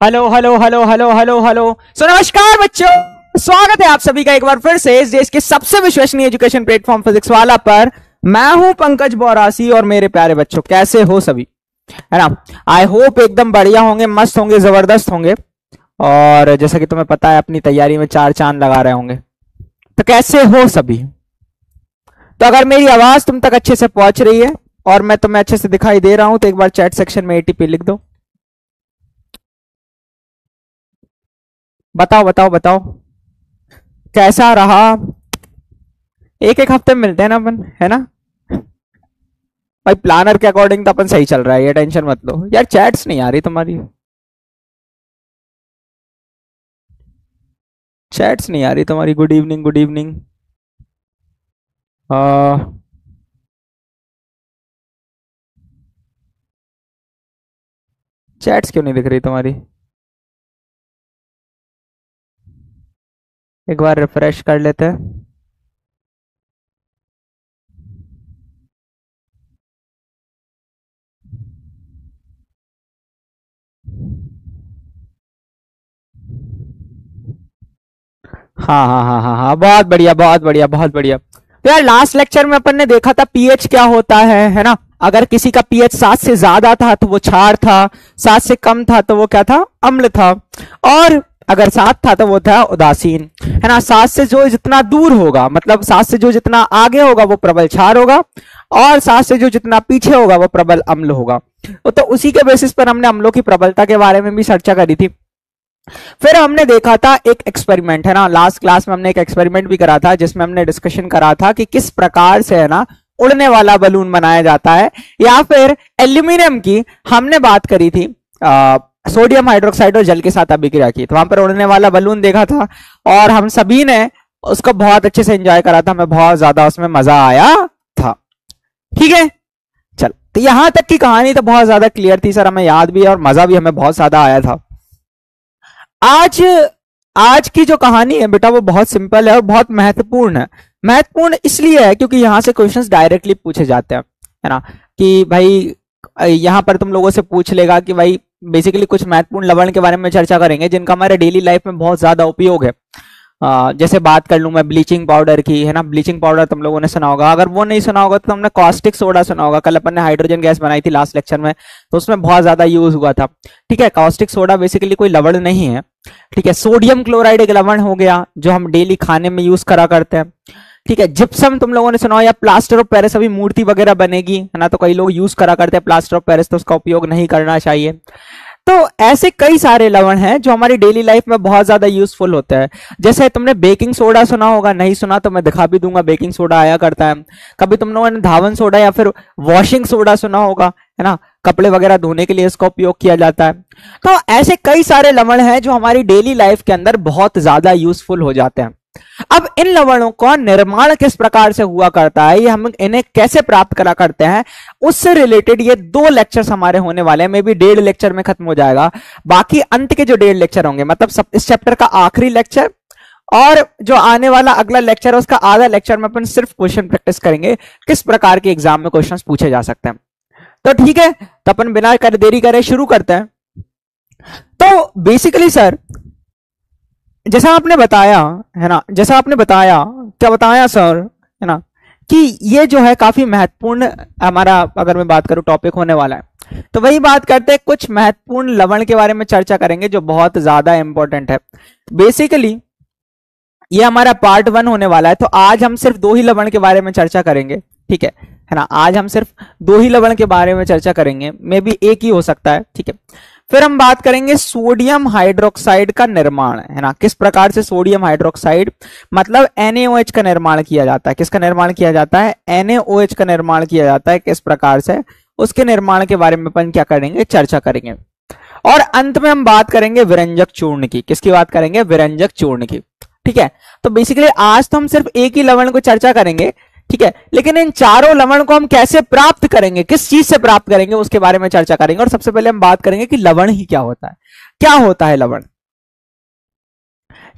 Hello hello hello hello hello hello. So नमस्कार बच्चों, स्वागत है आप सभी का एक बार फिर से इस देश के सबसे विश्वसनीय एजुकेशन प्लेटफॉर्म फिजिक्स वाला पर। मैं हूं पंकज बोरासी और मेरे प्यारे बच्चों कैसे हो सभी, है ना। आई होप एकदम बढ़िया होंगे, मस्त होंगे, जबरदस्त होंगे। और जैसा कि तुम्हें पता है अपनी तैयारी में चार चांद लगा रहे होंगे। तो कैसे हो सभी। तो अगर मेरी आवाज तुम तक अच्छे से पहुंच रही है और मैं तुम्हें अच्छे से दिखाई दे रहा हूं तो एक बार चैट सेक्शन में एटीपी लिख दो। बताओ बताओ बताओ कैसा रहा। एक एक हफ्ते में मिलते हैं ना अपन, है ना भाई। प्लानर के अकॉर्डिंग तो अपन सही चल रहा है, ये टेंशन मत लो यार। चैट्स नहीं आ रही तुम्हारी, चैट्स नहीं आ रही तुम्हारी। Good evening good evening. Chats क्यों नहीं दिख रही तुम्हारी। एक बार रिफ्रेश कर लेते हैं। हाँ हाँ हाँ हाँ हाँ, बहुत बढ़िया बहुत बढ़िया बहुत बढ़िया। तो यार लास्ट लेक्चर में अपन ने देखा था पीएच क्या होता है ना। अगर किसी का पीएच 7 से ज्यादा था तो वो क्षार था, 7 से कम था तो वो क्या था, अम्ल था। और अगर 7 था तो वो था उदासीन, है ना। 7 से जो जितना दूर होगा, मतलब 7 से जो जितना आगे होगा वो प्रबल क्षार होगा, और 7 से जो जितना पीछे होगा वो प्रबल अम्ल होगा। तो उसी के बेसिस पर हमने अम्लों की प्रबलता के बारे में भी चर्चा करी थी। फिर हमने देखा था एक एक्सपेरिमेंट, है ना। लास्ट क्लास में हमने एक एक्सपेरिमेंट भी करा था जिसमें हमने डिस्कशन करा था कि किस प्रकार से, है ना, उड़ने वाला बलून बनाया जाता है। या फिर एल्यूमिनियम की हमने बात करी थी सोडियम हाइड्रोक्साइड और जल के साथ अभिक्रिया की, तो वहां पर उड़ने वाला बलून देखा था और हम सभी ने उसको बहुत अच्छे से एंजॉय करा था। हमें बहुत ज्यादा उसमें मजा आया था। ठीक है, चल। तो यहां तक की कहानी तो बहुत ज्यादा क्लियर थी सर, हमें याद भी है और मजा भी हमें बहुत ज्यादा आया था। आज आज की जो कहानी है बेटा वो बहुत सिंपल है और बहुत महत्वपूर्ण है। महत्वपूर्ण इसलिए है क्योंकि यहां से क्वेश्चंस डायरेक्टली पूछे जाते हैं, है ना। कि भाई यहां पर तुम लोगों से पूछ लेगा कि भाई बेसिकली कुछ महत्वपूर्ण लवण के बारे में चर्चा करेंगे जिनका हमारे डेली लाइफ में बहुत ज्यादा उपयोग है। जैसे बात कर लूं मैं ब्लीचिंग पाउडर की, है ना। ब्लीचिंग पाउडर तुम लोगों ने सुना होगा, अगर वो नहीं सुना होगा तो तुमने कॉस्टिक सोडा सुना होगा। कल अपन ने हाइड्रोजन गैस बनाई थी लास्ट लेक्चर में, तो उसमें बहुत ज्यादा यूज हुआ था। ठीक है, कॉस्टिक सोडा बेसिकली कोई लवण नहीं है। ठीक है, सोडियम क्लोराइड एक लवण हो गया जो हम डेली खाने में यूज करा करते हैं। ठीक है, जिप्सम तुम लोगों ने सुना हो, या प्लास्टर ऑफ पेरिस, अभी मूर्ति वगैरह बनेगी, है ना, तो कई लोग यूज करा करते हैं प्लास्टर ऑफ पेरिस, तो उसका उपयोग नहीं करना चाहिए। तो ऐसे कई सारे लवण हैं जो हमारी डेली लाइफ में बहुत ज्यादा यूजफुल होते हैं। जैसे तुमने बेकिंग सोडा सुना होगा, नहीं सुना तो मैं दिखा भी दूंगा। बेकिंग सोडा आया करता है। कभी तुम लोगों ने धावन सोडा या फिर वॉशिंग सोडा सुना होगा, है ना। कपड़े वगैरह धोने के लिए इसका उपयोग किया जाता है। तो ऐसे कई सारे लवण हैं जो हमारी डेली लाइफ के अंदर बहुत ज्यादा यूजफुल हो जाते हैं। अब इन लवणों का निर्माण किस प्रकार से हुआ करता है, ये हम इन्हें कैसे प्राप्त करा करते हैं, उससे रिलेटेड ये 2 लेक्चर्स हमारे होने वाले हैं। मे बी 1.5 लेक्चर में खत्म हो जाएगा। बाकी अंत के जो 1.5 लेक्चर होंगे, मतलब सब इस चैप्टर का आखिरी लेक्चर और जो आने वाला अगला लेक्चर है उसका आधा लेक्चर में अपन सिर्फ क्वेश्चन प्रैक्टिस करेंगे, किस प्रकार के एग्जाम में क्वेश्चन पूछे जा सकते हैं। तो ठीक है, तो अपन बिना देरी करे शुरू करते हैं। तो बेसिकली सर जैसा आपने बताया, है ना, जैसा आपने बताया, क्या बताया सर, है ना, कि ये जो है काफी महत्वपूर्ण हमारा, अगर मैं बात करूं, टॉपिक होने वाला है। तो वही बात करते हैं, कुछ महत्वपूर्ण लवण के बारे में चर्चा करेंगे जो बहुत ज्यादा इंपॉर्टेंट है। बेसिकली ये हमारा पार्ट 1 होने वाला है। तो आज हम सिर्फ 2 ही लवण के बारे में चर्चा करेंगे। ठीक है ना। आज हम सिर्फ 2 ही लवण के बारे में चर्चा करेंगे, मे बी एक ही हो सकता है। ठीक है, फिर हम बात करेंगे सोडियम हाइड्रोक्साइड का निर्माण, है ना। किस प्रकार से सोडियम हाइड्रोक्साइड मतलब NaOH का निर्माण किया जाता है। किसका निर्माण किया जाता है, NaOH का निर्माण किया जाता है। किस प्रकार से, उसके निर्माण के बारे में अपन क्या करेंगे, चर्चा करेंगे। और अंत में हम बात करेंगे विरंजक चूर्ण की। किसकी बात करेंगे, विरंजक चूर्ण की। ठीक है, तो बेसिकली आज तो हम सिर्फ एक ही लवण को चर्चा करेंगे। ठीक है, लेकिन इन चारों लवण को हम कैसे प्राप्त करेंगे, किस चीज से प्राप्त करेंगे, उसके बारे में चर्चा करेंगे। और सबसे पहले हम बात करेंगे कि लवण ही क्या होता है, क्या होता है लवण।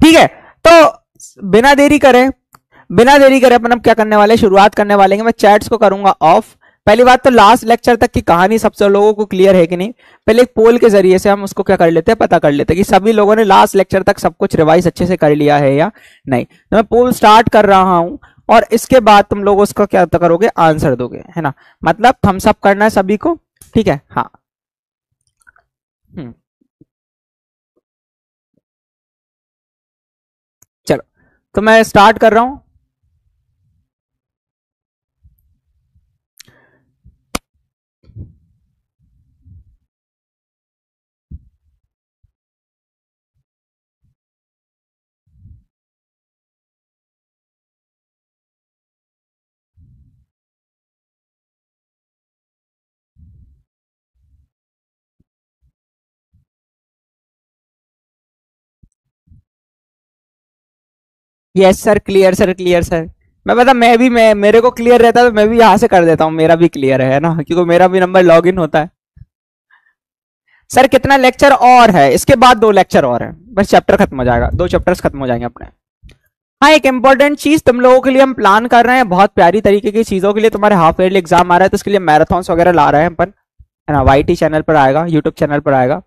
ठीक है, तो बिना देरी करें अपन अब क्या करने वाले, शुरुआत करने वाले हैं। मैं चैट्स को करूंगा ऑफ, पहली बात तो लास्ट लेक्चर तक की कहानी सबसे लोगों को क्लियर है कि नहीं? पहले एक पोल के जरिए से हम उसको क्या कर लेते हैं, पता कर लेते हैं कि सभी लोगों ने लास्ट लेक्चर तक सब कुछ रिवाइज अच्छे से कर लिया है या नहीं। तो मैं पोल स्टार्ट कर रहा हूं और इसके बाद तुम लोग उसका क्या करोगे, आंसर दोगे, है ना? मतलब थम्स अप करना है सभी को, ठीक है? हाँ। चलो तो मैं स्टार्ट कर रहा हूं। Yes sir, clear sir, clear sir. मैं पता, मैं मेरे को क्लियर रहता है तो मैं भी यहां से कर देता हूँ, मेरा भी क्लियर है ना, क्योंकि मेरा भी नंबर लॉग इन होता है। सर कितना लेक्चर और है? इसके बाद 2 लेक्चर और है, बस चैप्टर खत्म हो जाएगा, 2 चैप्टर्स खत्म हो जाएंगे अपने। हाँ, एक इंपॉर्टेंट चीज तुम लोगों के लिए हम प्लान कर रहे हैं, बहुत प्यारी तरीके की चीजों के लिए। तुम्हारे हाफ ईयरली एग्जाम आ रहा है तो उसके लिए मैराथन्स वगैरह ला रहे हैं अपन, है ना? वाईटी चैनल पर आएगा, यूट्यूब चैनल पर आएगा,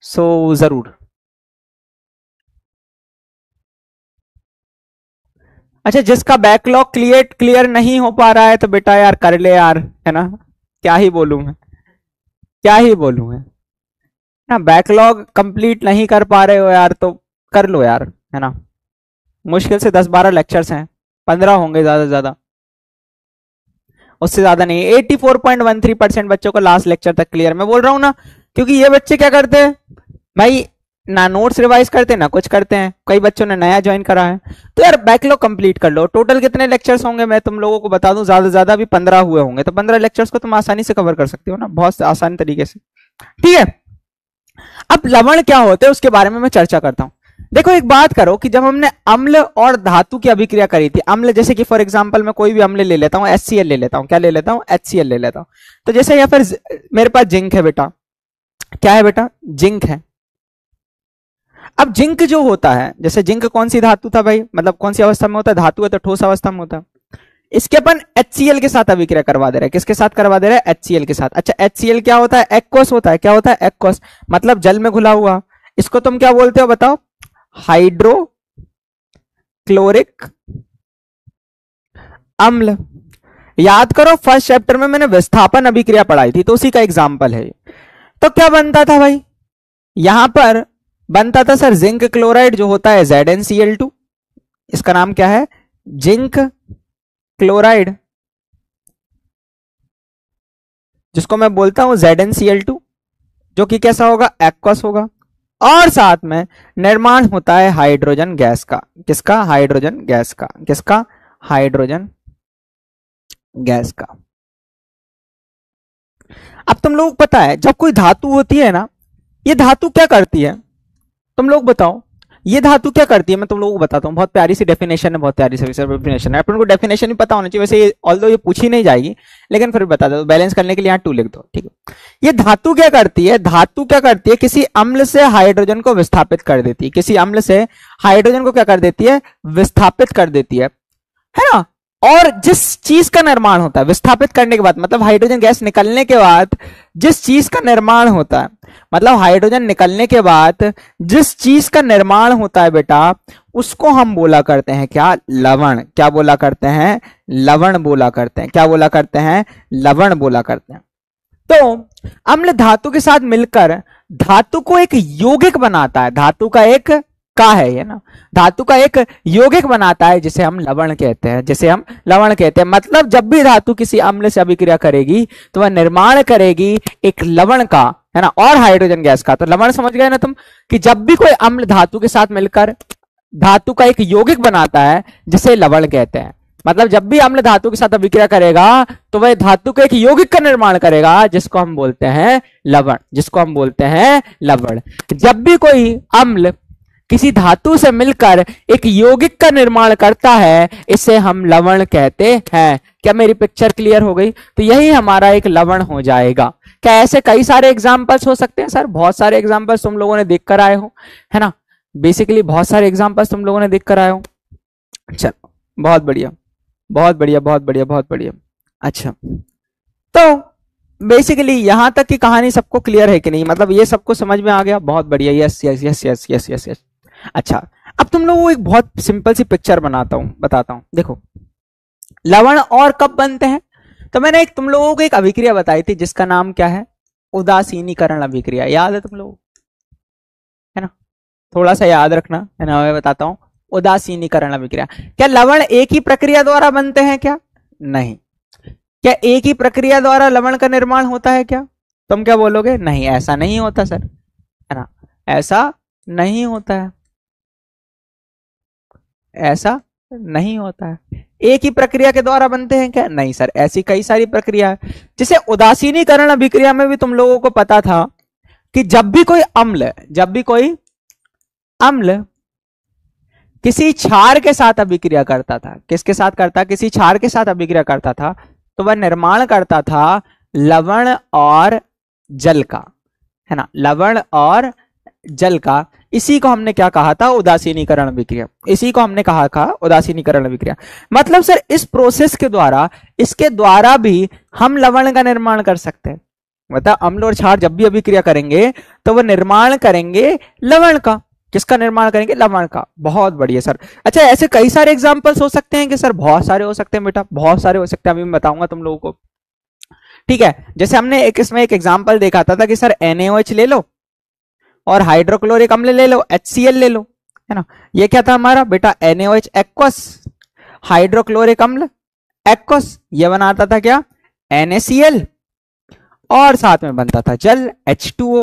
सो जरूर। अच्छा, जिसका बैकलॉग क्लियर क्लियर नहीं हो पा रहा है तो बेटा यार कर ले यार, है ना? क्या ही बोलूं मैं, क्या ही बोलूं मैं ना। बैकलॉग कंप्लीट नहीं कर पा रहे हो यार तो कर लो यार, है ना? मुश्किल से 10-12 लेक्चर्स हैं, 15 होंगे ज्यादा से ज्यादा, उससे ज्यादा नहीं। 84.13% बच्चों को लास्ट लेक्चर तक क्लियर, मैं बोल रहा हूँ ना, क्योंकि ये बच्चे क्या करते हैं भाई, ना नोट्स रिवाइज करते हैं ना कुछ करते हैं, कई बच्चों ने नया ज्वाइन करा है। तो यार बैकलॉग कंप्लीट कर लो। टोटल कितने लेक्चर्स होंगे मैं तुम लोगों को बता दूं, ज्यादा से ज्यादा भी 15 हुए होंगे, तो 15 लेक्चर्स को तुम आसानी से कवर कर सकते हो ना, बहुत आसान तरीके से, ठीक है? अब लवण क्या होते हैं उसके बारे में मैं चर्चा करता हूं। देखो एक बात करो कि जब हमने अम्ल और धातु की अभिक्रिया करी थी, अम्ल जैसे कि फॉर एग्जांपल मैं कोई भी अम्ल ले लेता हूं, HCl ले लेता हूं, क्या ले लेता हूं, HCl ले लेता हूं। तो जैसे यहाँ पर मेरे पास जिंक है बेटा, क्या है बेटा, जिंक है। अब जिंक जो होता है, जैसे जिंक कौन सी धातु था भाई, मतलब कौन सी अवस्था में होता है, धातु है तो ठोस अवस्था में होता है। इसके अपन HCl के साथ अभिक्रिया करवा दे रहे हैं, किसके साथ करवा दे रहे हैं, HCl के साथ। अच्छा, HCl क्या होता है, एक्वस होता है, क्या होता है, एक्वस, मतलब जल में घुला हुआ। इसको तुम क्या बोलते हो बताओ, हाइड्रो क्लोरिक अम्ल। याद करो फर्स्ट चैप्टर में मैंने विस्थापन अभिक्रिया पढ़ाई थी, तो उसी का एग्जांपल है। तो क्या बनता था भाई, यहां पर बनता था सर जिंक क्लोराइड जो होता है ZnCl2, इसका नाम क्या है, जिंक क्लोराइड, जिसको मैं बोलता हूं ZnCl2, जो कि कैसा होगा, एक्वस होगा। और साथ में निर्माण होता है हाइड्रोजन गैस का, किसका, हाइड्रोजन गैस का, किसका, हाइड्रोजन गैस का। अब तुम लोग पता है जब कोई धातु होती है ना, ये धातु क्या करती है, तुम लोग बताओ, ये धातु क्या करती है? मैं तुम लोगों को बताता हूँ, बहुत प्यारी सी डेफिनेशन है, बहुत प्यारी सी डेफिनेशन है, अपन को डेफिनेशन भी पता होना चाहिए वैसे, ऑल्दो ये पूछी नहीं जाएगी लेकिन फिर बता दो, बैलेंस करने के लिए यहाँ 2 लिख दो, ठीक है? ये धातु क्या करती है, धातु क्या करती है, किसी अम्ल से हाइड्रोजन को विस्थापित कर देती है, किसी अम्ल से हाइड्रोजन को क्या कर देती है, विस्थापित कर देती है ना? और जिस चीज का निर्माण होता है विस्थापित करने के बाद, मतलब हाइड्रोजन गैस निकलने के बाद जिस चीज का निर्माण होता है, मतलब हाइड्रोजन निकलने के बाद जिस चीज का निर्माण होता है बेटा, उसको हम बोला करते हैं क्या, लवण। क्या बोला करते हैं, लवण बोला करते हैं। क्या बोला करते हैं, लवण बोला करते हैं। तो अम्ल धातु के साथ मिलकर धातु को एक यौगिक बनाता है, धातु का एक का है ये ना, धातु का एक यौगिक बनाता है जिसे हम लवण कहते हैं, जिसे हम लवण कहते हैं। मतलब जब भी धातु किसी अम्ल से अभिक्रिया करेगी तो वह निर्माण करेगी एक लवण का, है ना, और हाइड्रोजन गैस का। तो लवण समझ गए ना तुम, कि जब भी कोई अम्ल धातु के साथ मिलकर धातु का एक यौगिक बनाता है जिसे लवण कहते हैं, मतलब जब भी अम्ल धातु के साथ अभिक्रिया करेगा तो वह धातु के एक यौगिक का निर्माण करेगा जिसको हम बोलते हैं लवण, जिसको हम बोलते हैं लवण। जब भी कोई अम्ल किसी धातु से मिलकर एक यौगिक का निर्माण करता है इसे हम लवण कहते हैं। क्या मेरी पिक्चर क्लियर हो गई? तो यही हमारा एक लवण हो जाएगा। क्या ऐसे कई सारे एग्जाम्पल्स हो सकते हैं? सर बहुत सारे एग्जाम्पल्स तुम लोगों ने देख कर आए हो, है ना, बेसिकली बहुत सारे एग्जाम्पल्स तुम लोगों ने देख कर आए हो। चलो बहुत बढ़िया, बहुत बढ़िया, बहुत बढ़िया, बहुत बढ़िया। अच्छा तो बेसिकली यहां तक की कहानी सबको क्लियर है कि नहीं, मतलब ये सबको समझ में आ गया? बहुत बढ़िया, yes yes yes yes yes yes yes. अच्छा, अब तुम लोगों को एक बहुत सिंपल सी पिक्चर बताता हूं। देखो, लवण और कब बनते हैं? तो मैंने एक तुम लोगों को एक अभिक्रिया बताई थी जिसका नाम क्या है? उदासीनीकरण अभिक्रिया। याद है तुम लोगों को? है ना? थोड़ा सा याद रखना है ना, मैं बताता हूं। उदासीनीकरण अभिक्रिया। क्या लवण एक ही प्रक्रिया द्वारा बनते हैं क्या? नहीं। क्या एक ही प्रक्रिया द्वारा लवण का निर्माण होता है क्या? तुम क्या बोलोगे? नहीं, ऐसा नहीं होता सर, है ना, ऐसा नहीं होता है, ऐसा नहीं होता है। एक ही प्रक्रिया के द्वारा बनते हैं क्या? नहीं सर, ऐसी कई सारी प्रक्रिया है। जैसे उदासीनीकरण अभिक्रिया में भी तुम लोगों को पता था कि जब भी कोई अम्ल किसी क्षार के साथ अभिक्रिया करता था, किसके साथ करता? किसी क्षार के साथ अभिक्रिया करता था, तो वह निर्माण करता था लवण और जल का, है ना, लवण और जल का। इसी को हमने क्या कहा था? उदासीनीकरण अभिक्रिया। इसी को हमने कहा था उदासीनीकरण अभिक्रिया। मतलब सर इस प्रोसेस के द्वारा, इसके द्वारा भी हम लवण का निर्माण कर सकते हैं। मतलब अम्ल और क्षार जब भी अभिक्रिया करेंगे तो वह निर्माण करेंगे लवण का। किसका निर्माण करेंगे? लवण का। बहुत बढ़िया सर। अच्छा, ऐसे कई सारे एग्जाम्पल्स हो सकते हैं कि सर? बहुत सारे हो सकते हैं बेटा, बहुत सारे हो सकते हैं, अभी मैं बताऊंगा तुम लोगों को। ठीक है, जैसे हमने इसमें एक एग्जाम्पल देखा था कि सर NaOH ले लो और हाइड्रोक्लोरिक अम्ल ले लो, HCl ले लो, है ना। ये क्या था हमारा बेटा? NaOH एक्वस, हाइड्रोक्लोरिक अम्ल एक्वस, ये बनाता था क्या? NaCl, और साथ में बनता था जल, H2O।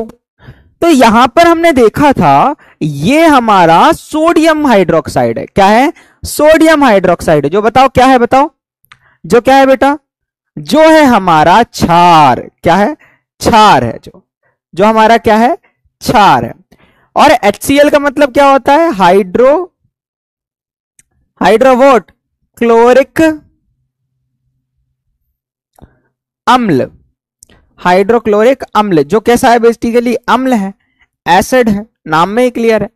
तो यहां पर हमने देखा था ये हमारा सोडियम हाइड्रोक्साइड है। क्या है? Sodium hydroxide. जो बताओ क्या है? बताओ, जो क्या है बेटा? जो है हमारा क्षार। क्या है? क्षार है। जो हमारा क्या है? क्षार है। और HCl का मतलब क्या होता है? हाइड्रोवोट क्लोरिक अम्ल, हाइड्रोक्लोरिक अम्ल, जो कैसा है? बेसिकली अम्ल है, एसिड है, नाम में ही क्लियर है।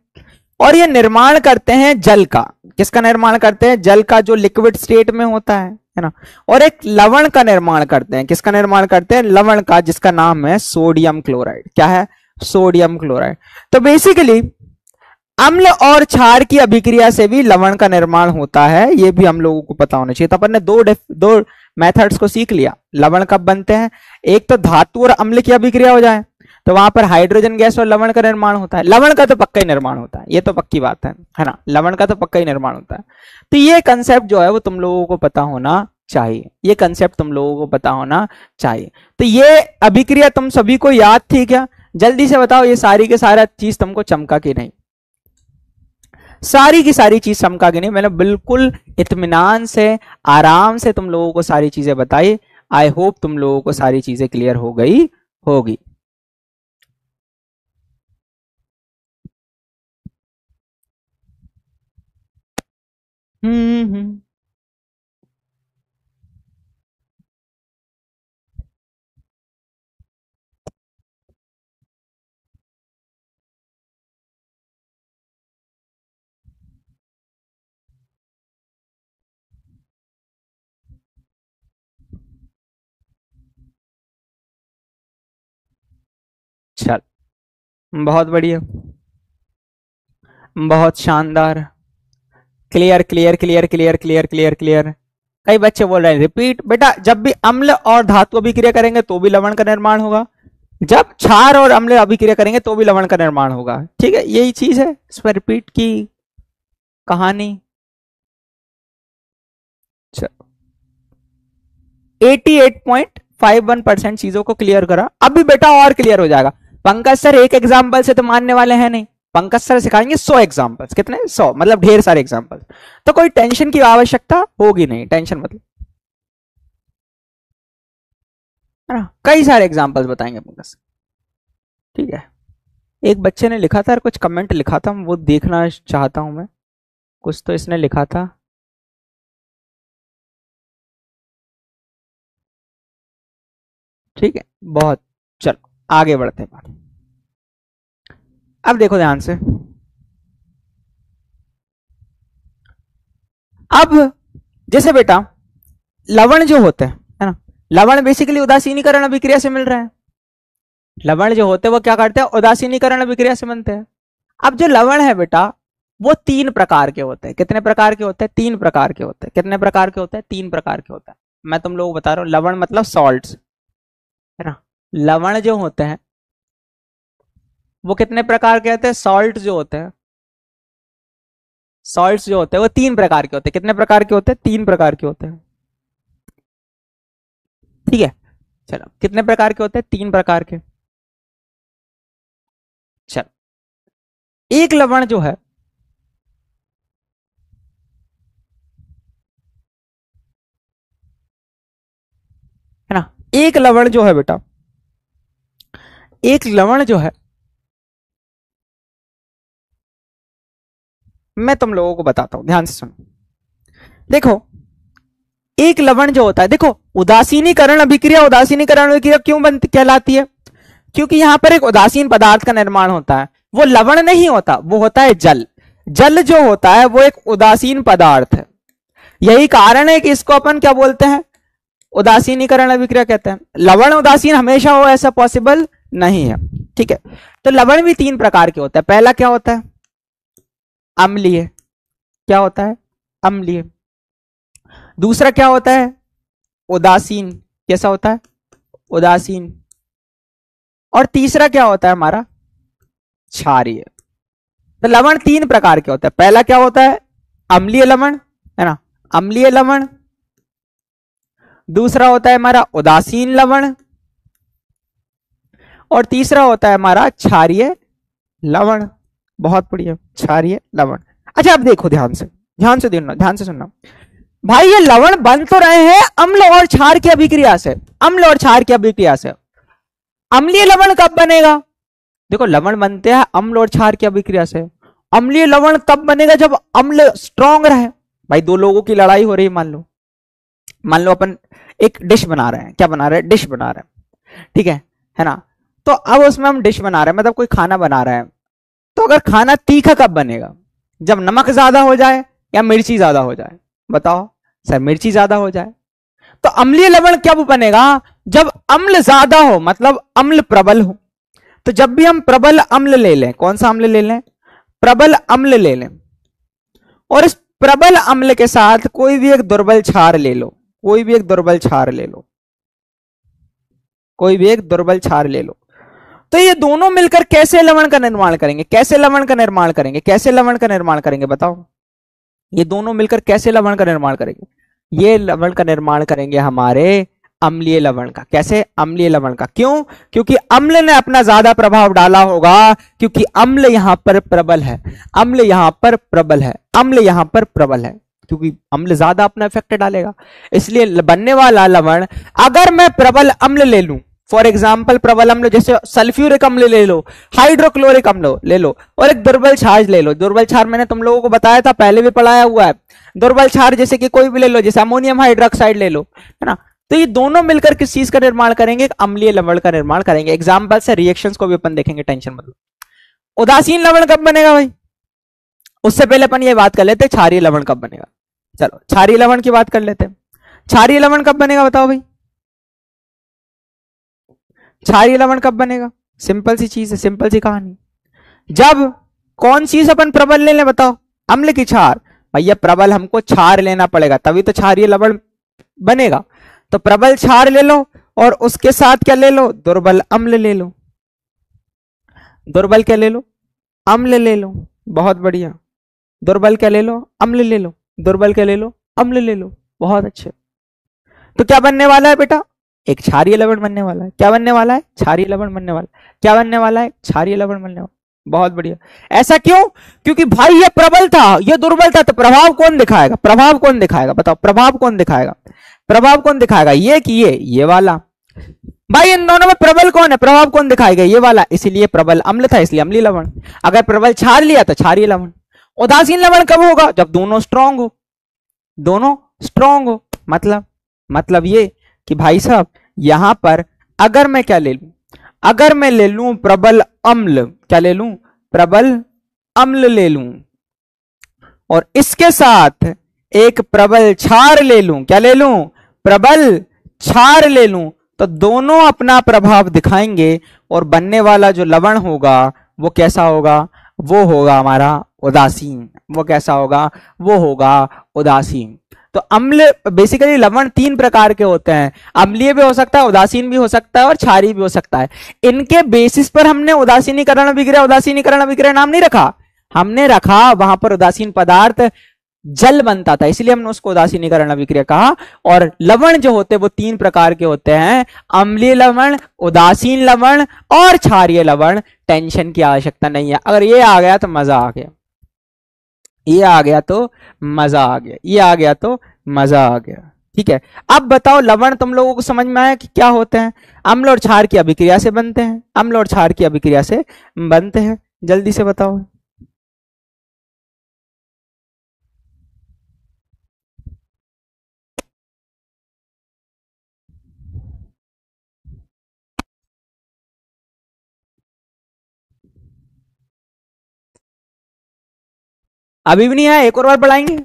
और ये निर्माण करते हैं जल का। किसका निर्माण करते हैं? जल का, जो लिक्विड स्टेट में होता है ना। और एक लवण का निर्माण करते हैं। किसका निर्माण करते हैं? लवण का, जिसका नाम है सोडियम क्लोराइड। क्या है? Sodium chloride. तो बेसिकली अम्ल और क्षार की अभिक्रिया से भी लवण का निर्माण होता है, ये भी हम लोगों को पता होना चाहिए। तो अपन ने दो मेथड्स को सीख लिया। लवण कब बनते हैं? एक तो धातु और अम्ल की अभिक्रिया हो जाए तो वहां पर हाइड्रोजन गैस और लवण का निर्माण होता है। लवण का तो पक्का ही निर्माण होता है, ये तो पक्की बात है ना। लवण का तो पक्का ही निर्माण होता है। तो ये कंसेप्ट जो है वो तुम लोगों को पता होना चाहिए, ये कंसेप्ट तुम लोगों को पता होना चाहिए। तो ये अभिक्रिया तुम सभी को याद थी क्या? जल्दी से बताओ, ये सारी के सारा चीज तुमको चमका कि नहीं? सारी की सारी चीज चमका कि नहीं? मैंने बिल्कुल इत्मीनान से, आराम से तुम लोगों को सारी चीजें बताई। आई होप तुम लोगों को सारी चीजें क्लियर हो गई होगी। हम्म। चल, बहुत बढ़िया, बहुत शानदार। Clear clear clear clear clear clear clear. कई बच्चे बोल रहे हैं रिपीट। बेटा, जब भी अम्ल और धातु अभिक्रिया करेंगे तो भी लवण का निर्माण होगा, जब क्षार और अम्ल अभिक्रिया करेंगे तो भी लवण का निर्माण होगा। ठीक है, यही चीज है इस पर रिपीट की कहानी। 88.51% चीजों को क्लियर करा। अभी बेटा और क्लियर हो जाएगा। पंकज सर एक एग्जाम्पल से तो मानने वाले हैं नहीं, पंकज सर सिखाएंगे 100 एग्जाम्पल्स। कितने? 100, मतलब ढेर सारे एग्जाम्पल्स। तो कोई टेंशन की आवश्यकता होगी नहीं, टेंशन मतलब, है ना। कई सारे एग्जाम्पल्स बताएंगे पंकज सर। ठीक है, एक बच्चे ने लिखा था और कुछ कमेंट लिखा था, वो देखना चाहता हूं मैं। कुछ तो इसने लिखा था। ठीक है, बहुत। चलो आगे बढ़ते हैं। अब देखो ध्यान से। अब जैसे बेटा लवण जो होते हैं, है ना, लवण बेसिकली उदासीनीकरण अभिक्रिया से मिल रहे हैं। लवण जो होते हैं वो क्या करते हैं, उदासीनीकरण अभिक्रिया से बनते हैं। अब जो लवण है बेटा वो 3 प्रकार के होते हैं। कितने प्रकार के होते हैं? 3 प्रकार के होते हैं। कितने प्रकार के होते हैं? 3 प्रकार के होते हैं। मैं तुम लोगों को बता रहा हूं, लवण मतलब सॉल्ट्स, है ना। लवण जो होते हैं वो कितने प्रकार के होते हैं? सॉल्ट जो होते हैं, सॉल्ट्स जो होते हैं वो 3 प्रकार के होते हैं। कितने प्रकार के होते हैं? 3 प्रकार के होते हैं। ठीक है, चलो कितने प्रकार के होते हैं? 3 प्रकार के। चलो एक लवण जो है ना, एक लवण जो है बेटा, एक लवण जो है, मैं तुम लोगों को बताता हूं, ध्यान से सुनो। देखो एक लवण जो होता है, देखो उदासीनीकरण अभिक्रिया, उदासीनीकरण अभिक्रिया क्यों बनती कहलाती है? क्योंकि यहां पर एक उदासीन पदार्थ का निर्माण होता है। वो लवण नहीं होता, वो होता है जल। जल जो होता है वो एक उदासीन पदार्थ है। यही कारण है कि इसको अपन क्या बोलते हैं? उदासीनीकरण अभिक्रिया कहते हैं। लवण उदासीन हमेशा हो ऐसा पॉसिबल नहीं है। ठीक है, तो लवण भी 3 प्रकार के होते हैं। पहला क्या होता है? अम्लीय। क्या होता है? अम्लीय। दूसरा क्या होता है? उदासीन। कैसा होता है? उदासीन। और तीसरा क्या होता है हमारा? क्षारीय। तो लवण 3 प्रकार के होते हैं। पहला क्या होता है? अम्लीय लवण, है ना, अम्लीय लवण। दूसरा होता है हमारा उदासीन लवण, और तीसरा होता है हमारा क्षारीय लवण। बहुत बढ़िया, क्षारीय लवण। अच्छा अब देखो ध्यान से, ध्यान से देखना, ध्यान से सुनना भाई, ये लवण बन तो रहे हैं अम्ल और क्षार की अभिक्रिया से, अम्ल और क्षार की अभिक्रिया से। अम्लीय लवण कब बनेगा? देखो लवण बनते हैं अम्ल और क्षार की अभिक्रिया से। अम्लीय लवण कब बनेगा? जब अम्ल स्ट्रांग रहे। भाई दो लोगों की लड़ाई हो रही है, मान लो अपन एक डिश बना रहे हैं। क्या बना रहे हैं? डिश बना रहे हैं, ठीक है ना। तो अब उसमें हम डिश बना रहे हैं, मतलब कोई खाना बना रहे हैं। तो अगर खाना तीखा कब बनेगा? जब नमक ज्यादा हो जाए या मिर्ची ज्यादा हो जाए? बताओ सर, मिर्ची ज्यादा हो जाए। तो अम्लीय लवण कब बनेगा? जब अम्ल ज्यादा हो, मतलब अम्ल प्रबल हो। तो जब भी हम प्रबल अम्ल ले लें, कौन सा अम्ल ले लें? प्रबल अम्ल ले लें, और इस प्रबल अम्ल के साथ कोई भी एक दुर्बल क्षार ले लो, कोई भी एक दुर्बल क्षार ले लो, कोई भी एक दुर्बल क्षार ले लो। तो ये दोनों मिलकर कैसे लवण का निर्माण करेंगे? कैसे लवण का निर्माण करेंगे? कैसे लवण का निर्माण करेंगे? बताओ, ये दोनों मिलकर कैसे लवण का निर्माण करेंगे? ये लवण का निर्माण करेंगे हमारे अम्लीय लवण का। कैसे? अम्लीय लवण का। क्यों? क्योंकि अम्ल ने अपना ज्यादा प्रभाव डाला होगा, क्योंकि अम्ल यहां पर प्रबल है, अम्ल यहां पर प्रबल है, अम्ल यहां पर प्रबल है, क्योंकि अम्ल ज्यादा अपना इफेक्ट डालेगा। इसलिए बनने वाला लवण, अगर मैं प्रबल अम्ल ले लूं, फॉर एग्जाम्पल प्रबल अम्ल जैसे सल्फ्यूरिक अम्ल ले लो, हाइड्रोक्लोरिक अम्ल ले लो, और एक दुर्बल क्षार ले लो। दुर्बल क्षार मैंने तुम लोगों को बताया था, पहले भी पढ़ाया हुआ है। दुर्बल क्षार जैसे कि कोई भी ले लो, जैसे अमोनियम हाइड्रोक्साइड ले लो, है ना। तो ये दोनों मिलकर किस चीज का निर्माण करेंगे? अम्लीय लवण का निर्माण करेंगे। एग्जाम्पल से रिएक्शंस को भी अपन देखेंगे, टेंशन मत लो। उदासीन लवण कब बनेगा भाई? उससे पहले अपन ये बात कर लेते हैं क्षारीय लवण कब बनेगा। चलो क्षारीय लवण की बात कर लेते हैं। क्षारीय लवण कब बनेगा बताओ भाई? क्षारीय लवण कब बनेगा? सिंपल सी चीज है, सिंपल सी कहानी। जब कौन चीज अपन प्रबल ले लें? बताओ, अम्ल की क्षार। भैया प्रबल हमको क्षार लेना पड़ेगा, तभी तो क्षारीय लवण बनेगा। तो प्रबल क्षार ले लो, और उसके साथ क्या ले लो? दुर्बल अम्ल ले लो। दुर्बल क्या ले लो? अम्ल ले लो। बहुत बढ़िया। दुर्बल क्या ले लो? अम्ल ले लो। दुर्बल क्या ले लो? अम्ल ले लो। बहुत अच्छे। तो क्या बनने वाला है बेटा? एक क्षारीय लवण बनने वाला है। क्या बनने वाला है? क्षारीय लवण बनने वाला है। क्या बनने वाला है? क्षारीय लवण बनने वाला। बहुत बढ़िया। ऐसा क्यों? क्योंकि भाई ये प्रबल था, ये दुर्बल था, तो प्रभाव कौन दिखाएगा? प्रभाव कौन दिखाएगा? बताओ, प्रभाव कौन दिखाएगा? प्रभाव कौन दिखाएगा? ये कि ये वाला? भाई इन दोनों में प्रबल कौन है? प्रभाव कौन दिखाएगा? ये वाला। इसलिए प्रबल अम्ल था, इसलिए अम्लीय लवण। अगर प्रबल क्षार लिया तो क्षारीय लवण। उदासीन लवण कब होगा? जब दोनों स्ट्रांग हो, दोनों स्ट्रांग हो। मतलब ये कि भाई साहब यहां पर अगर मैं क्या ले लूं? अगर मैं ले लूं प्रबल अम्ल, क्या ले लूं? प्रबल अम्ल ले लूं, और इसके साथ एक प्रबल क्षार ले लूं। क्या ले लूं? प्रबल क्षार ले लूं तो दोनों अपना प्रभाव दिखाएंगे और बनने वाला जो लवण होगा वो कैसा होगा, वो होगा हमारा उदासीन। वो कैसा होगा, वो होगा उदासीन। तो अम्ल बेसिकली लवण तीन प्रकार के होते हैं, अम्लीय भी हो सकता है, उदासीन भी हो सकता है और क्षारीय भी हो सकता है। इनके बेसिस पर हमने उदासीनीकरण अभिक्रिया नाम नहीं रखा, हमने रखा वहां पर उदासीन पदार्थ जल बनता था, इसलिए हमने उसको उदासीनीकरण अभिक्रिया कहा। और लवण जो होते हैं वो तीन प्रकार के होते हैं, अम्लीय लवण, उदासीन लवण और क्षारीय लवण। टेंशन की आवश्यकता नहीं है, अगर ये आ गया तो मजा आ गया, ये आ गया तो मजा आ गया, ये आ गया तो मजा आ गया। ठीक है, अब बताओ लवण तुम लोगों को समझ में आया कि क्या होते हैं? अम्ल और क्षार की अभिक्रिया से बनते हैं, अम्ल और क्षार की अभिक्रिया से बनते हैं। जल्दी से बताओ। अभी भी नहीं आया, एक और बार पढ़ाएंगे,